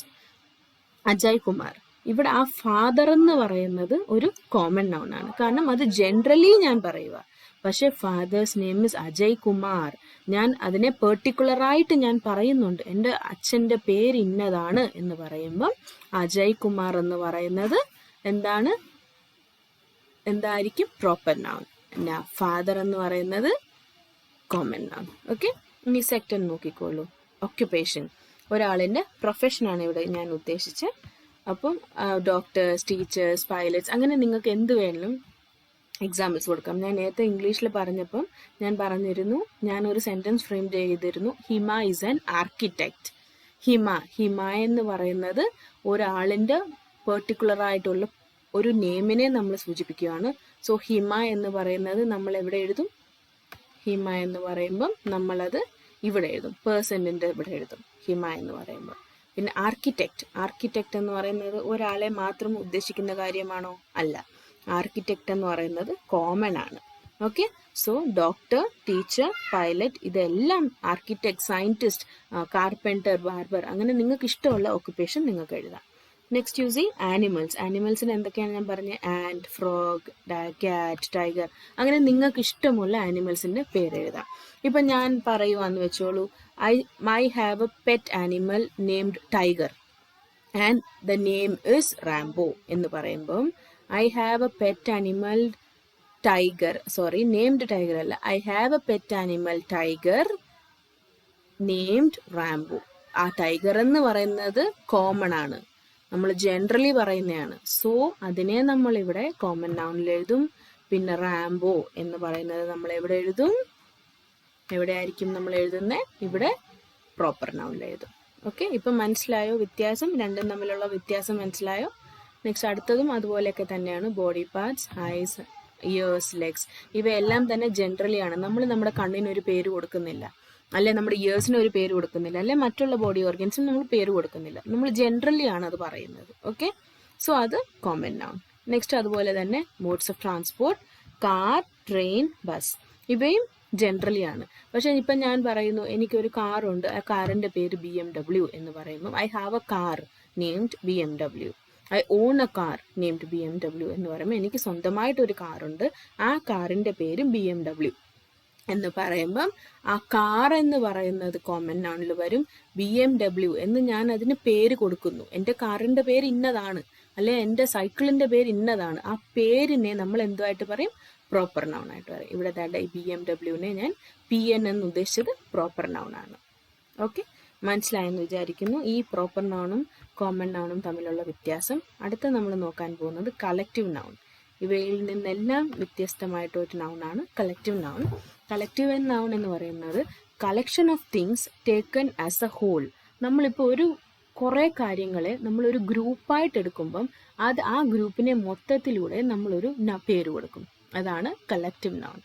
Ajay Kumar. ഇവിടെ ആ ഫാദർ എന്ന് പറയുന്നത് ഒരു കോമൺ നൗൺ ആണ്. കാരണം അത് ജനറലി ഞാൻ പറയുക. പക്ഷെ fathers name is Ajay Kumar, ഞാൻ അതിനെ പെർട്ടിക്കുലറായിട്ട് ഞാൻ പറയുന്നുണ്ട്. എൻ്റെ അച്ഛൻ്റെ പേര് ഇന്നതാണ് എന്ന് പറയുമ്പം അജയ് കുമാർ എന്ന് പറയുന്നത് എന്തായിരിക്കും? Proper noun. ഫാദർ എന്ന് പറയുന്നത് കോമൺ നൗൺ. ഓക്കെ, ഇനി സെക്കൻഡ് നോക്കിക്കോളൂ. ഓക്യുപ്പേഷൻ. ഒരാളിൻ്റെ പ്രൊഫഷനാണ് ഇവിടെ ഞാൻ ഉദ്ദേശിച്ചത്. അപ്പം ഡോക്ടേഴ്സ്, ടീച്ചേഴ്സ്, പൈലറ്റ്സ്, അങ്ങനെ നിങ്ങൾക്ക് എന്ത് വേണമെങ്കിലും എക്സാമ്പിൾസ് കൊടുക്കാം. ഞാൻ നേരത്തെ ഇംഗ്ലീഷിൽ പറഞ്ഞപ്പം ഞാൻ പറഞ്ഞിരുന്നു, ഞാനൊരു സെൻറ്റൻസ് ഫ്രെയിം ചെയ്തിരുന്നു. ഹിമ ഈസ് ആൻ ആർക്കിടെക്റ്റ്. ഹിമ എന്ന് പറയുന്നത് ഒരാളിൻ്റെ പെർട്ടിക്കുലർ ആയിട്ടുള്ള ഒരു നെയിമിനെ നമ്മൾ സൂചിപ്പിക്കുകയാണ്. സോ ഹിമ എന്ന് പറയുന്നത് നമ്മൾ എവിടെ എഴുതും? ഹിമ എന്ന് പറയുമ്പം നമ്മളത് ഇവിടെ എഴുതും, പേഴ്സണിൻ്റെ ഇവിടെ എഴുതും ഹിമ എന്ന് പറയുമ്പോൾ. പിന്നെ ആർക്കിടെക്റ്റ് എന്ന് പറയുന്നത് ഒരാളെ മാത്രം ഉദ്ദേശിക്കുന്ന കാര്യമാണോ? അല്ല. ആർക്കിടെക്റ്റ് എന്ന് പറയുന്നത് കോമൺ ആണ്. Okay, so doctor, teacher, pilot, ഇതെല്ലാം ആർക്കിടെക്ട്, സയന്റിസ്റ്റ്, കാർപ്പൻറ്റർ, ബാർബർ, അങ്ങനെ നിങ്ങൾക്ക് ഇഷ്ടമുള്ള ഓക്യുപ്പേഷൻ നിങ്ങൾക്ക് എഴുതാം. നെക്സ്റ്റ് യൂസ് ചെയ്യും ആനിമൽസ്. ആനിമൽസിന് എന്തൊക്കെയാണ് ഞാൻ പറഞ്ഞത്? ആൻഡ്, ഫ്രോഗ്, ക്യാറ്റ്, ടൈഗർ, അങ്ങനെ നിങ്ങൾക്ക് ഇഷ്ടമുള്ള ആനിമൽസിൻ്റെ പേര് എഴുതാം. ഇപ്പം ഞാൻ പറയുവാന്ന് വെച്ചോളൂ, I have a pet animal named Tiger and the name is Rambo എന്ന് പറയുമ്പം I have a pet animal named Tiger അല്ല, I have a pet animal Tiger named Rambo. ആ ടൈഗർ എന്ന് പറയുന്നത് കോമൺ ആണ്, നമ്മൾ ജനറലി പറയുന്നതാണ്. സോ അതിനെ നമ്മൾ ഇവിടെ കോമൺ നൗണിൽ എഴുതും. പിന്നെ റാംബോ എന്ന് പറയുന്നത് നമ്മൾ എവിടെ എഴുതും? എവിടെയായിരിക്കും നമ്മൾ എഴുതുന്നത്? ഇവിടെ പ്രോപ്പർ നൗണിൽ എഴുതും. ഓക്കെ, ഇപ്പം മനസ്സിലായോ വ്യത്യാസം? രണ്ടും തമ്മിലുള്ള വ്യത്യാസം മനസ്സിലായോ? നെക്സ്റ്റ് അടുത്തതും അതുപോലെയൊക്കെ തന്നെയാണ്. Body parts, eyes, ears, legs, ഇവയെല്ലാം തന്നെ ജനറലി ആണ്. നമ്മൾ നമ്മുടെ കണ്ണിന് ഒരു പേര് കൊടുക്കുന്നില്ല, അല്ലെ നമ്മുടെ ഇയേഴ്സിന് ഒരു പേര് കൊടുക്കുന്നില്ല, അല്ലെ മറ്റുള്ള ബോഡി ഓർഗൻസിന് നമ്മൾ പേര് കൊടുക്കുന്നില്ല. നമ്മൾ ജനറലി ആണ് അത് പറയുന്നത്. ഓക്കെ, സോ അത് കോമൺ നൗൺ. നെക്സ്റ്റ് അതുപോലെ തന്നെ modes of transport, car, train, bus, ഇവയും ജനറലി ആണ്. പക്ഷെ ഇപ്പം ഞാൻ പറയുന്നു എനിക്കൊരു കാറുണ്ട്, ആ കാറിൻ്റെ പേര് BMW എന്ന് പറയുമ്പോൾ I have a car named BMW. I own a car named BMW എന്ന് പറയുമ്പോൾ എനിക്ക് സ്വന്തമായിട്ടൊരു കാറുണ്ട്, ആ കാറിൻ്റെ പേരും BMW എന്ന് പറയുമ്പം ആ കാർ എന്ന് പറയുന്നത് കോമൺ നൗണിൽ വരും. BMW എന്ന് ഞാൻ അതിന് പേര് കൊടുക്കുന്നു. എൻ്റെ കാറിൻ്റെ പേര് ഇന്നതാണ്, അല്ലെ എൻ്റെ സൈക്കിളിൻ്റെ പേര് ഇന്നതാണ്. ആ പേരിനെ നമ്മൾ എന്തുമായിട്ട് പറയും? പ്രോപ്പർ നൗൺ ആയിട്ട് പറയും. ഇവിടെ ഈ BMWനെ ഞാൻ PN എന്ന് ഉദ്ദേശിച്ചത് പ്രോപ്പർ നൗൺ ആണ്. ഓക്കെ, മനസ്സിലായെന്ന് വിചാരിക്കുന്നു ഈ പ്രോപ്പർ നൗണും കോമൺ നൗണും തമ്മിലുള്ള വ്യത്യാസം. അടുത്ത നമ്മൾ നോക്കാൻ പോകുന്നത് കളക്റ്റീവ് നൗൺ. ഇവയിൽ നിന്നെല്ലാം വ്യത്യസ്തമായിട്ടൊരു നൗണാണ് കളക്റ്റീവ് നൗൺ. കളക്റ്റീവ് നൗൺ എന്ന് പറയുന്നത് collection of things taken as a whole. നമ്മളിപ്പോൾ കുറേ കാര്യങ്ങളെ നമ്മളൊരു ഗ്രൂപ്പായിട്ട് എടുക്കുമ്പം ആ ഗ്രൂപ്പിനെ മൊത്തത്തിലൂടെ നമ്മളൊരു പേര് കൊടുക്കും. അതാണ് കളക്റ്റീവ് നൗൺ.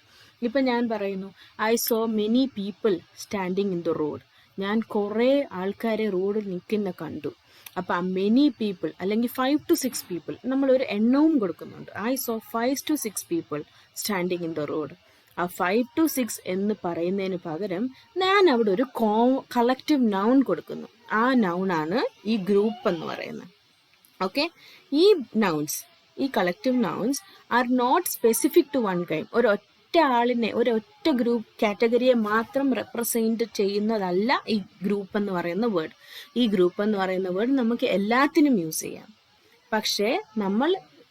ഇപ്പം ഞാൻ പറയുന്നു I saw many people standing in the road. ഞാൻ കുറേ ആൾക്കാരെ റോഡിൽ നിൽക്കുന്ന കണ്ടു. അപ്പം ആ മെനി പീപ്പിൾ അല്ലെങ്കിൽ 5 to 6 people നമ്മളൊരു എണ്ണവും കൊടുക്കുന്നുണ്ട്. I saw 5 to 6 people standing in the road. ആ 5 to 6 എന്ന് പറയുന്നതിന് പകരം ഞാൻ അവിടെ ഒരു കളക്റ്റീവ് നൗൺ കൊടുക്കുന്നു. ആ നൗണാണ് ഈ ഗ്രൂപ്പ് എന്ന് പറയുന്നത്. ഓക്കെ, ഈ collective nouns are not specific to one kind. ഒരൊറ്റ ആളിനെ ഒരൊറ്റ ഗ്രൂപ്പ് കാറ്റഗറിയെ മാത്രം റെപ്രസെന്റ് ചെയ്യുന്നതല്ല ഈ ഗ്രൂപ്പ് എന്ന് പറയുന്ന വേർഡ്. ഈ ഗ്രൂപ്പ് എന്ന് പറയുന്ന വേർഡ് നമുക്ക് എല്ലാത്തിനും യൂസ് ചെയ്യാം. പക്ഷേ നമ്മൾ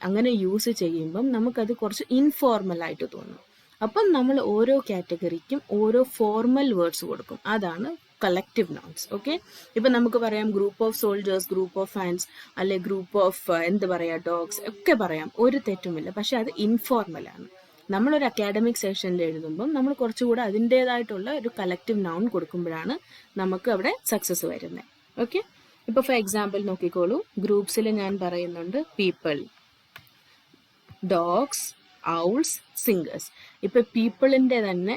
അങ്ങനെ യൂസ് ചെയ്യുമ്പം നമുക്കത് കുറച്ച് ഇൻഫോർമൽ ആയിട്ട് തോന്നും. അപ്പം നമ്മൾ ഓരോ കാറ്റഗറിക്കും ഓരോ ഫോർമൽ വേർഡ്സ് കൊടുക്കും. അതാണ് കളക്റ്റീവ് നൗൺസ്. ഓക്കെ, ഇപ്പം നമുക്ക് പറയാം group of soldiers, group of fans, അല്ലെ ഗ്രൂപ്പ് ഓഫ് എന്ത് പറയാ ഡോഗ്സ് ഒക്കെ പറയാം, ഒരു തെറ്റുമില്ല. പക്ഷെ അത് ഇൻഫോർമൽ ആണ്. നമ്മളൊരു അക്കാഡമിക് സെഷനിൽ എഴുതുമ്പം നമ്മൾ കുറച്ചുകൂടെ അതിൻ്റെതായിട്ടുള്ള ഒരു കളക്റ്റീവ് നൗൺ കൊടുക്കുമ്പോഴാണ് നമുക്ക് അവിടെ സക്സസ് വരുന്നത്. ഓക്കെ, ഇപ്പൊ ഫോർ എക്സാമ്പിൾ നോക്കിക്കോളൂ. ഗ്രൂപ്പ്സിൽ ഞാൻ പറയുന്നുണ്ട് പീപ്പിൾ, ഡോഗ്സ്, ഔൾസ്, സിംഗേഴ്സ്. ഇപ്പൊ പീപ്പിളിന്റെ തന്നെ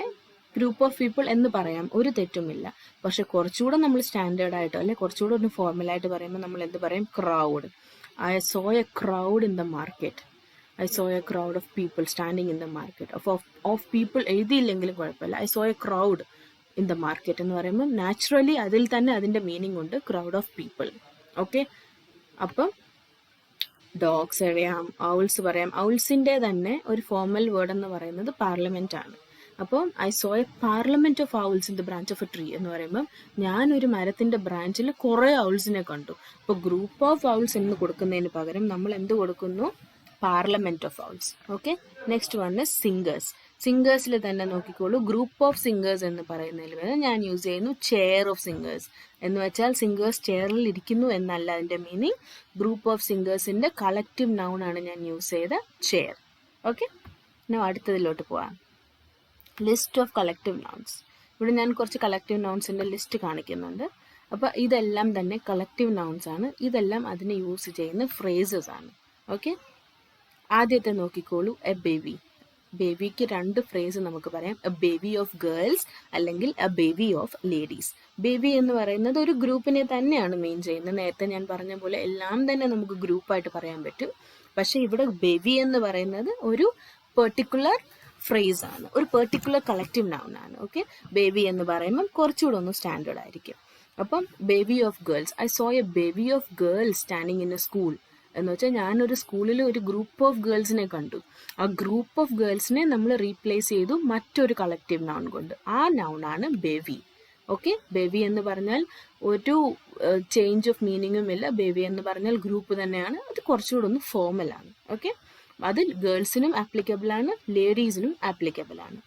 ഗ്രൂപ്പ് ഓഫ് പീപ്പിൾ എന്ന് പറയാം, ഒരു തെറ്റുമില്ല. പക്ഷെ കുറച്ചുകൂടെ നമ്മൾ സ്റ്റാൻഡേർഡ് ആയിട്ടോ അല്ലെ കുറച്ചുകൂടെ ഒന്ന് ഫോർമലായിട്ട് പറയുമ്പോൾ നമ്മൾ എന്ത് പറയും? Crowd. I saw a crowd in the market. I saw a crowd of people standing in the market. Of people എഴുതിയില്ലെങ്കിലും കുഴപ്പമില്ല. I saw a crowd in the market എന്ന് പറയുമ്പോൾ നാച്ചുറലി അതിൽ തന്നെ അതിന്റെ മീനിങ് ഉണ്ട്, ക്രൗഡ് ഓഫ് പീപ്പിൾ. ഓക്കെ, അപ്പം dogs പറയാം, ഔൾസ് പറയാം. ഔൾസിന്റെ തന്നെ ഒരു ഫോർമൽ വേർഡ് എന്ന് പറയുന്നത് പാർലമെന്റ് ആണ്. അപ്പം I saw A parliament of owls in the branch of a tree എന്ന് പറയുമ്പം ഞാനൊരു മരത്തിന്റെ ബ്രാഞ്ചിൽ കുറെ ഔൾസിനെ കണ്ടു. അപ്പോൾ ഗ്രൂപ്പ് ഓഫ് ഔൾസ് എന്ന് കൊടുക്കുന്നതിന് പകരം നമ്മൾ എന്ത് കൊടുക്കുന്നു? Parliament of owls. Okay, next one singers. സിംഗേഴ്സിൽ തന്നെ നോക്കിക്കോളൂ. ഗ്രൂപ്പ് ഓഫ് സിംഗേഴ്സ് എന്ന് പറയുന്നതിൽ വരെ ഞാൻ യൂസ് ചെയ്യുന്നു ചെയർ ഓഫ് സിംഗേഴ്സ്. എന്ന് വെച്ചാൽ സിംഗേഴ്സ് ചെയറിൽ ഇരിക്കുന്നു എന്നല്ല അതിന്റെ മീനിങ്. ഗ്രൂപ്പ് ഓഫ് സിംഗേഴ്സിന്റെ കളക്റ്റീവ് നൗൺ ആണ് ഞാൻ യൂസ് ചെയ്ത ചെയർ. ഓക്കെ, ഞാൻ അടുത്തതിലോട്ട് പോവാം. List of collective nouns. ഇവിടെ ഞാൻ കുറച്ച് കളക്റ്റീവ് നൗൺസിന്റെ ലിസ്റ്റ് കാണിക്കുന്നുണ്ട്. അപ്പൊ ഇതെല്ലാം തന്നെ കളക്റ്റീവ് നൗൺസ് ആണ്. ഇതെല്ലാം അതിന് യൂസ് ചെയ്യുന്ന ഫ്രേസസ് ആണ്. ഓക്കെ, ആദ്യത്തെ നോക്കിക്കോളൂ, എ ബേബി. ബേബിക്ക് രണ്ട് ഫ്രേസ് നമുക്ക് പറയാം. എ ബേബി ഓഫ് ഗേൾസ് അല്ലെങ്കിൽ A baby of ladies. Baby എന്ന് പറയുന്നത് ഒരു ഗ്രൂപ്പിനെ തന്നെയാണ് മെയിൻ ചെയ്യുന്നത്. നേരത്തെ ഞാൻ പറഞ്ഞ പോലെ എല്ലാം തന്നെ നമുക്ക് ഗ്രൂപ്പായിട്ട് പറയാൻ പറ്റും. പക്ഷെ ഇവിടെ ബേബി എന്ന് പറയുന്നത് ഒരു പെർട്ടിക്കുലർ ഫ്രേസ് ആണ്, ഒരു പെർട്ടിക്കുലർ കളക്റ്റീവ് നൗൺ ആണ്. ഓക്കെ, ബേബി എന്ന് പറയുമ്പോൾ കുറച്ചുകൂടെ ഒന്ന് സ്റ്റാൻഡേർഡ് ആയിരിക്കും. അപ്പം baby of girls. I saw A baby of girls standing in A school എന്ന് വെച്ചാൽ ഞാനൊരു സ്കൂളിൽ ഒരു ഗ്രൂപ്പ് ഓഫ് ഗേൾസിനെ കണ്ടു. ആ ഗ്രൂപ്പ് ഓഫ് ഗേൾസിനെ നമ്മൾ റീപ്ലേസ് ചെയ്തു മറ്റൊരു കളക്റ്റീവ് നൗൺ കൊണ്ട്. ആ നൗൺ ആണ് ബേബി. ഓക്കെ, ബേബി എന്ന് പറഞ്ഞാൽ ഒരു ചേഞ്ച് ഓഫ് മീനിങ്ങും ഇല്ല. ബേബി എന്ന് പറഞ്ഞാൽ ഗ്രൂപ്പ് തന്നെയാണ്. അത് കുറച്ചുകൂടെ ഒന്ന് ഫോർമൽ ആണ്. ഓക്കെ, അത് ഗേൾസിനും ആപ്ലിക്കബിൾ ആണ്, ലേഡീസിനും ആപ്ലിക്കബിൾ ആണ്.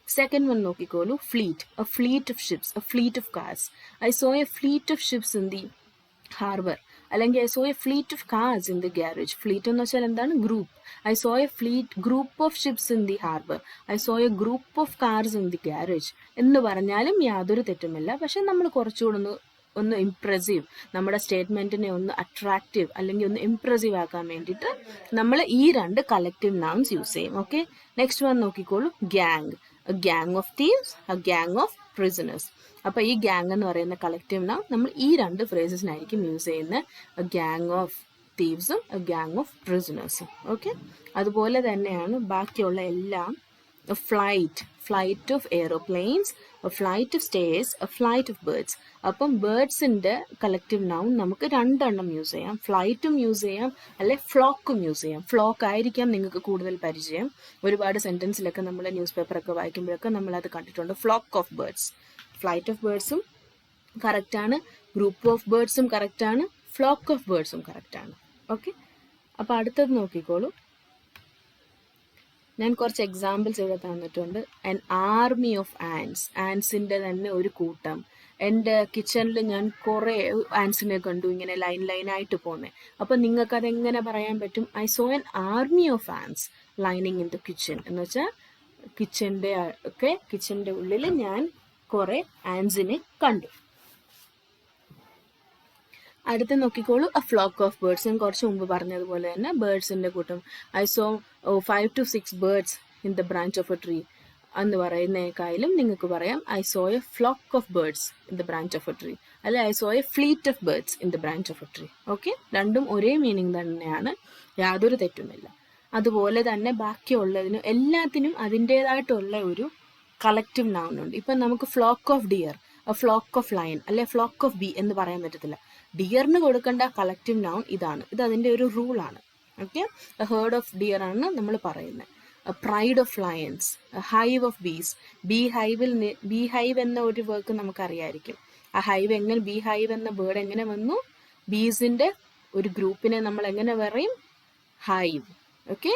സെക്കൻഡ് വൺ നോക്കിക്കോളൂ, fleet. A fleet of ships, a fleet of cars. I saw a fleet of ships in the harbour. അല്ലെങ്കിൽ I saw a fleet of cars in the garage. Fleet എന്ന് വെച്ചാൽ എന്താണ്? Group. I saw a fleet group of ships in the harbour. I saw a group of cars in the garage എന്ന് പറഞ്ഞാലും യാതൊരു തെറ്റുമില്ല. പക്ഷെ നമ്മൾ കുറച്ചുകൂടെ ഒന്ന് ഇംപ്രസീവ്, നമ്മുടെ സ്റ്റേറ്റ്മെന്റിനെ ഒന്ന് അട്രാക്റ്റീവ് അല്ലെങ്കിൽ ഒന്ന് ഇംപ്രസീവ് ആക്കാൻ വേണ്ടിയിട്ട് നമ്മൾ ഈ രണ്ട് കളക്റ്റീവ് നൗൺസ് യൂസ് ചെയ്യും. ഓക്കെ, നെക്സ്റ്റ് വൺ നോക്കിക്കോളൂ, gang. A gang of thieves, A gang of prisoners. അപ്പൊ ഈ ഗ്യാങ് എന്ന് പറയുന്ന കളക്റ്റീവ് നൗൺ നമ്മൾ ഈ രണ്ട് ഫ്രേസസിനായിരിക്കും യൂസ് ചെയ്യുന്നത്. എ ഗ്യാങ് ഓഫ് തീവ്സും എ ഗ്യാങ് ഓഫ് പ്രിസണേഴ്സും. ഓക്കെ, അതുപോലെ തന്നെയാണ് ബാക്കിയുള്ള എല്ലാം. A flight, flight of aeroplanes, a flight of stars, a flight of birds. അപ്പം ബേർഡ്സിന്റെ കളക്റ്റീവ് നൗൺ നമുക്ക് രണ്ടെണ്ണം യൂസ് ചെയ്യാം. ഫ്ലൈറ്റും യൂസ് ചെയ്യാം, അല്ലെ ഫ്ലോക്കും യൂസ് ചെയ്യാം. ഫ്ലോക്ക് ആയിരിക്കാം നിങ്ങൾക്ക് കൂടുതൽ പരിചയം. ഒരുപാട് സെന്റൻസിലൊക്കെ നമ്മൾ ന്യൂസ് പേപ്പറൊക്കെ വായിക്കുമ്പോഴൊക്കെ നമ്മൾ അത് കണ്ടിട്ടുണ്ട്. Flock of birds. Flight of ബേർഡ്സും കറക്റ്റ് ആണ്, ഗ്രൂപ്പ് ഓഫ് ബേർഡ്സും കറക്റ്റ് ആണ്, ഫ്ലോക്ക് ഓഫ് ബേർഡ്സും കറക്റ്റ് ആണ്. ഓക്കെ, അപ്പൊ അടുത്തത് നോക്കിക്കോളൂ. ഞാൻ കുറച്ച് എക്സാമ്പിൾസ് ഇവിടെ തന്നിട്ടുണ്ട്. An army of ants. ആൻസിന്റെ തന്നെ ഒരു കൂട്ടം. എൻ്റെ കിച്ചണിൽ ഞാൻ കുറേ ആൻസിനെ കണ്ടു ഇങ്ങനെ ലൈനായിട്ട് പോകുന്നത്. അപ്പൊ നിങ്ങൾക്ക് അതെങ്ങനെ പറയാൻ പറ്റും? I saw an army of ants lining in the kitchen എന്ന് വെച്ചാൽ കിച്ചന്റെ ഉള്ളിൽ ഞാൻ കുറെ ആൻസിനെ കണ്ടു. അടുത്ത് നോക്കിക്കോളൂ, എ ഫ്ലോക്ക് ഓഫ് ബേർഡ്സ്. ഞാൻ കുറച്ച് മുമ്പ് പറഞ്ഞതുപോലെ തന്നെ ബേർഡ്സിന്റെ കൂട്ടം. I saw 5 to 6 birds in the branch of a tree എന്ന് പറയുന്നേക്കാളും നിങ്ങൾക്ക് പറയാം I saw a flock of birds in the branch of a tree, അല്ലെ I saw a fleet of birds in the branch of a tree. Okay, രണ്ടും ഒരേ meaning തന്നെയാണ്, യാതൊരു തെറ്റുമില്ല. അതുപോലെ തന്നെ ബാക്കിയുള്ളതിനും എല്ലാത്തിനും അതിൻ്റെതായിട്ടുള്ള ഒരു കളക്റ്റീവ് നൗൺ ഉണ്ട്. ഇപ്പൊ നമുക്ക് flock of dear, flock of lion, അല്ലെ ഫ്ലോക്ക് ഓഫ് ബി എന്ന് പറയാൻ പറ്റത്തില്ല. ഡിയറിന് കൊടുക്കേണ്ട കളക്റ്റീവ് നൗൺ ഇതാണ്. ഇത് അതിന്റെ ഒരു റൂളാണ്. ഓക്കെ, ഹേർഡ് ഓഫ് ഡിയർ ആണ് നമ്മൾ പറയുന്നത്. Pride of lions, hive of bees. Bee hive എന്ന ഒരു വർക്ക് നമുക്കറിയായിരിക്കും. ആ ഹൈവ് എങ്ങനെ, ബീ ഹൈവ് എന്ന വേർഡ് എങ്ങനെ വന്നു? ബീസിന്റെ ഒരു ഗ്രൂപ്പിനെ നമ്മൾ എങ്ങനെ പറയും? ഹൈവ്. ഓക്കെ,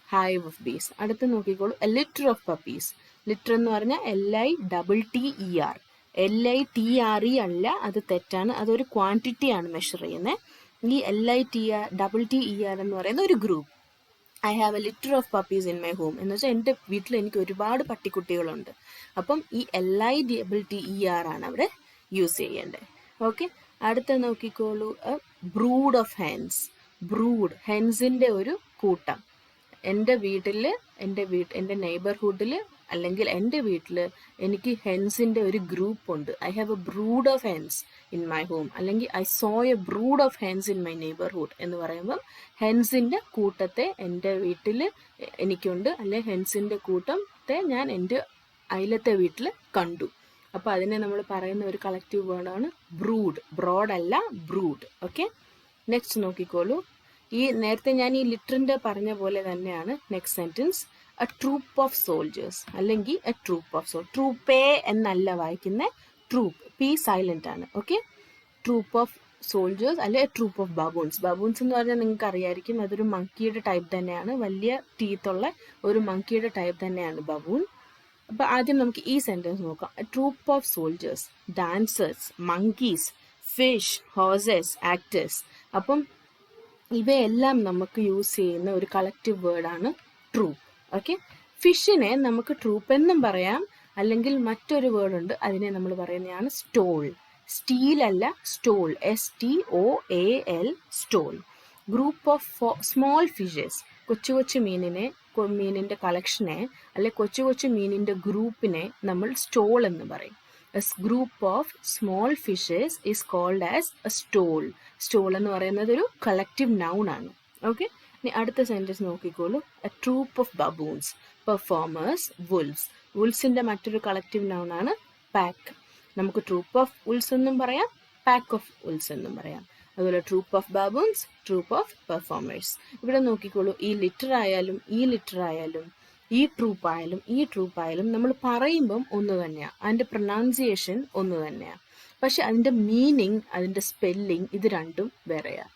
ഹൈവ് ഓഫ് ബീസ്. അടുത്ത് നോക്കിക്കോളൂ, A litre of puppies. Litre എന്ന് പറഞ്ഞാൽ LITTER. LITRE അല്ല, അത് തെറ്റാണ്. അതൊരു ക്വാണ്ടിറ്റി ആണ് മെഷർ ചെയ്യുന്നത്. ഈ LITTER എന്ന് പറയുന്ന ഒരു group. I have A litre of puppies in my home എന്ന് വെച്ചാൽ എൻ്റെ വീട്ടിൽ എനിക്ക് ഒരുപാട് പട്ടിക്കുട്ടികളുണ്ട്. അപ്പം ഈ LITTER ആണ് അവിടെ യൂസ് ചെയ്യേണ്ടത്. ഓക്കെ, അടുത്ത നോക്കിക്കോളൂ, ബ്രൂഡ് ഓഫ് ഹെൻസ്. ബ്രൂഡ്, ഹെൻസിൻ്റെ ഒരു കൂട്ടം. എൻ്റെ വീട്ടിൽ, എൻ്റെ നെയ്ബർഹുഡിൽ അല്ലെങ്കിൽ എൻ്റെ വീട്ടിൽ എനിക്ക് ഹെൻസിൻ്റെ ഒരു ഗ്രൂപ്പ് ഉണ്ട്. I have a brood of hens in my home, അല്ലെങ്കിൽ I saw a brood of hens in my neighbourhood എന്ന് പറയുമ്പം ഹെൻസിൻ്റെ കൂട്ടത്തെ എൻ്റെ വീട്ടിൽ എനിക്കുണ്ട്, അല്ലെങ്കിൽ ഹെൻസിൻ്റെ കൂട്ടത്തെ ഞാൻ എൻ്റെ അയലത്തെ വീട്ടിൽ കണ്ടു. അപ്പോൾ അതിനെ നമ്മൾ പറയുന്ന ഒരു കളക്റ്റീവ് വേർഡാണ് ബ്രൂഡ്. ബ്രോഡ് അല്ല, ബ്രൂഡ്. ഓക്കെ, നെക്സ്റ്റ് നോക്കിക്കോളൂ. ഈ നേരത്തെ ഞാൻ ഈ ലിറ്ററിൻ്റെ പറഞ്ഞ പോലെ തന്നെയാണ് next sentence. A troop of soldiers അല്ലെങ്കിൽ എ ട്രൂപ്പ് ഓഫ് ട്രൂപ്പേ എന്നല്ല വായിക്കുന്ന, ട്രൂപ്പ്, പി സൈലന്റ് ആണ്. ഓക്കെ, ട്രൂപ്പ് ഓഫ് സോൾജേഴ്സ് അല്ലെ a troop of baboons. Baboons എന്ന് പറഞ്ഞാൽ നിങ്ങൾക്ക് അറിയായിരിക്കും, അതൊരു മങ്കിയുടെ ടൈപ്പ് തന്നെയാണ്. വലിയ ടീത്തുള്ള ഒരു മങ്കിയുടെ ടൈപ്പ് തന്നെയാണ് ബബൂൺ. അപ്പോൾ ആദ്യം നമുക്ക് ഈ സെൻറ്റൻസ് നോക്കാം. A troop of soldiers, dancers, monkeys, fish, horses, actors. അപ്പം ഇവയെല്ലാം നമുക്ക് യൂസ് ചെയ്യുന്ന ഒരു കളക്റ്റീവ് വേർഡാണ് ട്രൂപ്പ്. ഓക്കെ, ഫിഷിനെ നമുക്ക് ട്രൂപ്പ് എന്നും പറയാം, അല്ലെങ്കിൽ മറ്റൊരു വേർഡ് ഉണ്ട്, അതിനെ നമ്മൾ പറയുന്നതാണ് സ്റ്റോൾ. സ്റ്റീൽ അല്ല, stole, STOAL, stole. Group of small fishes, കൊച്ചു കൊച്ചു മീനിന്റെ കളക്ഷനെ അല്ലെ കൊച്ചു കൊച്ചു മീനിന്റെ ഗ്രൂപ്പിനെ നമ്മൾ സ്റ്റോൾ എന്ന് പറയും. A group of small fishes is called as a stole. Stole എന്ന് പറയുന്നത് ഒരു കളക്റ്റീവ് നൗൺ ആണ്. ഓക്കെ, ഇനി അടുത്ത സെന്റൻസ് നോക്കിക്കോളൂ. A troop of baboons, performers, wolves. വുൾസിന്റെ മറ്റൊരു കളക്റ്റീവ് നൗൺ ആണ് പാക്ക്. നമുക്ക് ട്രൂപ്പ് ഓഫ് വുൾസ് എന്നും പറയാം, പാക്ക് ഓഫ് വുൾസ് എന്നും പറയാം. അതുപോലെ troop of baboons, troop of performers. ഇവിടെ നോക്കിക്കോളൂ, ഈ ലിറ്റർ ആയാലും ഈ ട്രൂപ്പ് ആയാലും നമ്മൾ പറയുമ്പം ഒന്ന് തന്നെയാണ്, അതിൻ്റെ പ്രൊനൗൺസിയേഷൻ ഒന്ന് തന്നെയാണ്. പക്ഷെ അതിൻ്റെ മീനിങ്, അതിൻ്റെ സ്പെല്ലിങ് ഇത് രണ്ടും വേറെയാണ്.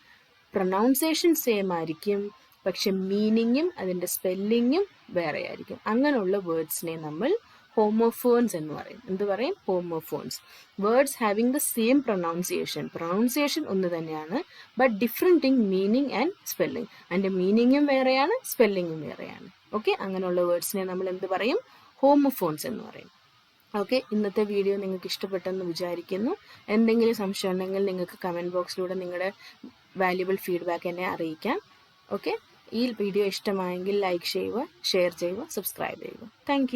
പ്രൊനൗൺസിയേഷൻ സെയിം ആയിരിക്കും, പക്ഷെ മീനിങ്ങും അതിൻ്റെ സ്പെല്ലിങ്ങും വേറെ ആയിരിക്കും. അങ്ങനെയുള്ള വേർഡ്സിനെ നമ്മൾ ഹോമോഫോൺസ് എന്ന് പറയും. എന്ത് പറയും? Homophones. Words having the same pronunciation ഒന്ന് തന്നെയാണ്, but different in meaning and spelling. അതിൻ്റെ മീനിങ്ങും വേറെയാണ്, സ്പെല്ലിങ്ങും വേറെയാണ്. ഓക്കെ, അങ്ങനെയുള്ള വേർഡ്സിനെ നമ്മൾ എന്ത് പറയും? ഹോമോഫോൺസ് എന്ന് പറയും. ഓക്കെ, ഇന്നത്തെ വീഡിയോ നിങ്ങൾക്ക് ഇഷ്ടപ്പെട്ടെന്ന് വിചാരിക്കുന്നു. എന്തെങ്കിലും സംശയം ഉണ്ടെങ്കിൽ നിങ്ങൾക്ക് കമൻറ്റ് ബോക്സിലൂടെ നിങ്ങളുടെ വാല്യുബിൾ ഫീഡ്ബാക്ക് എന്നെ അറിയിക്കാം. ഓക്കെ, ഈ വീഡിയോ ഇഷ്ടമായെങ്കിൽ ലൈക്ക് ചെയ്യുക, ഷെയർ ചെയ്യുക, സബ്സ്ക്രൈബ് ചെയ്യുക. താങ്ക്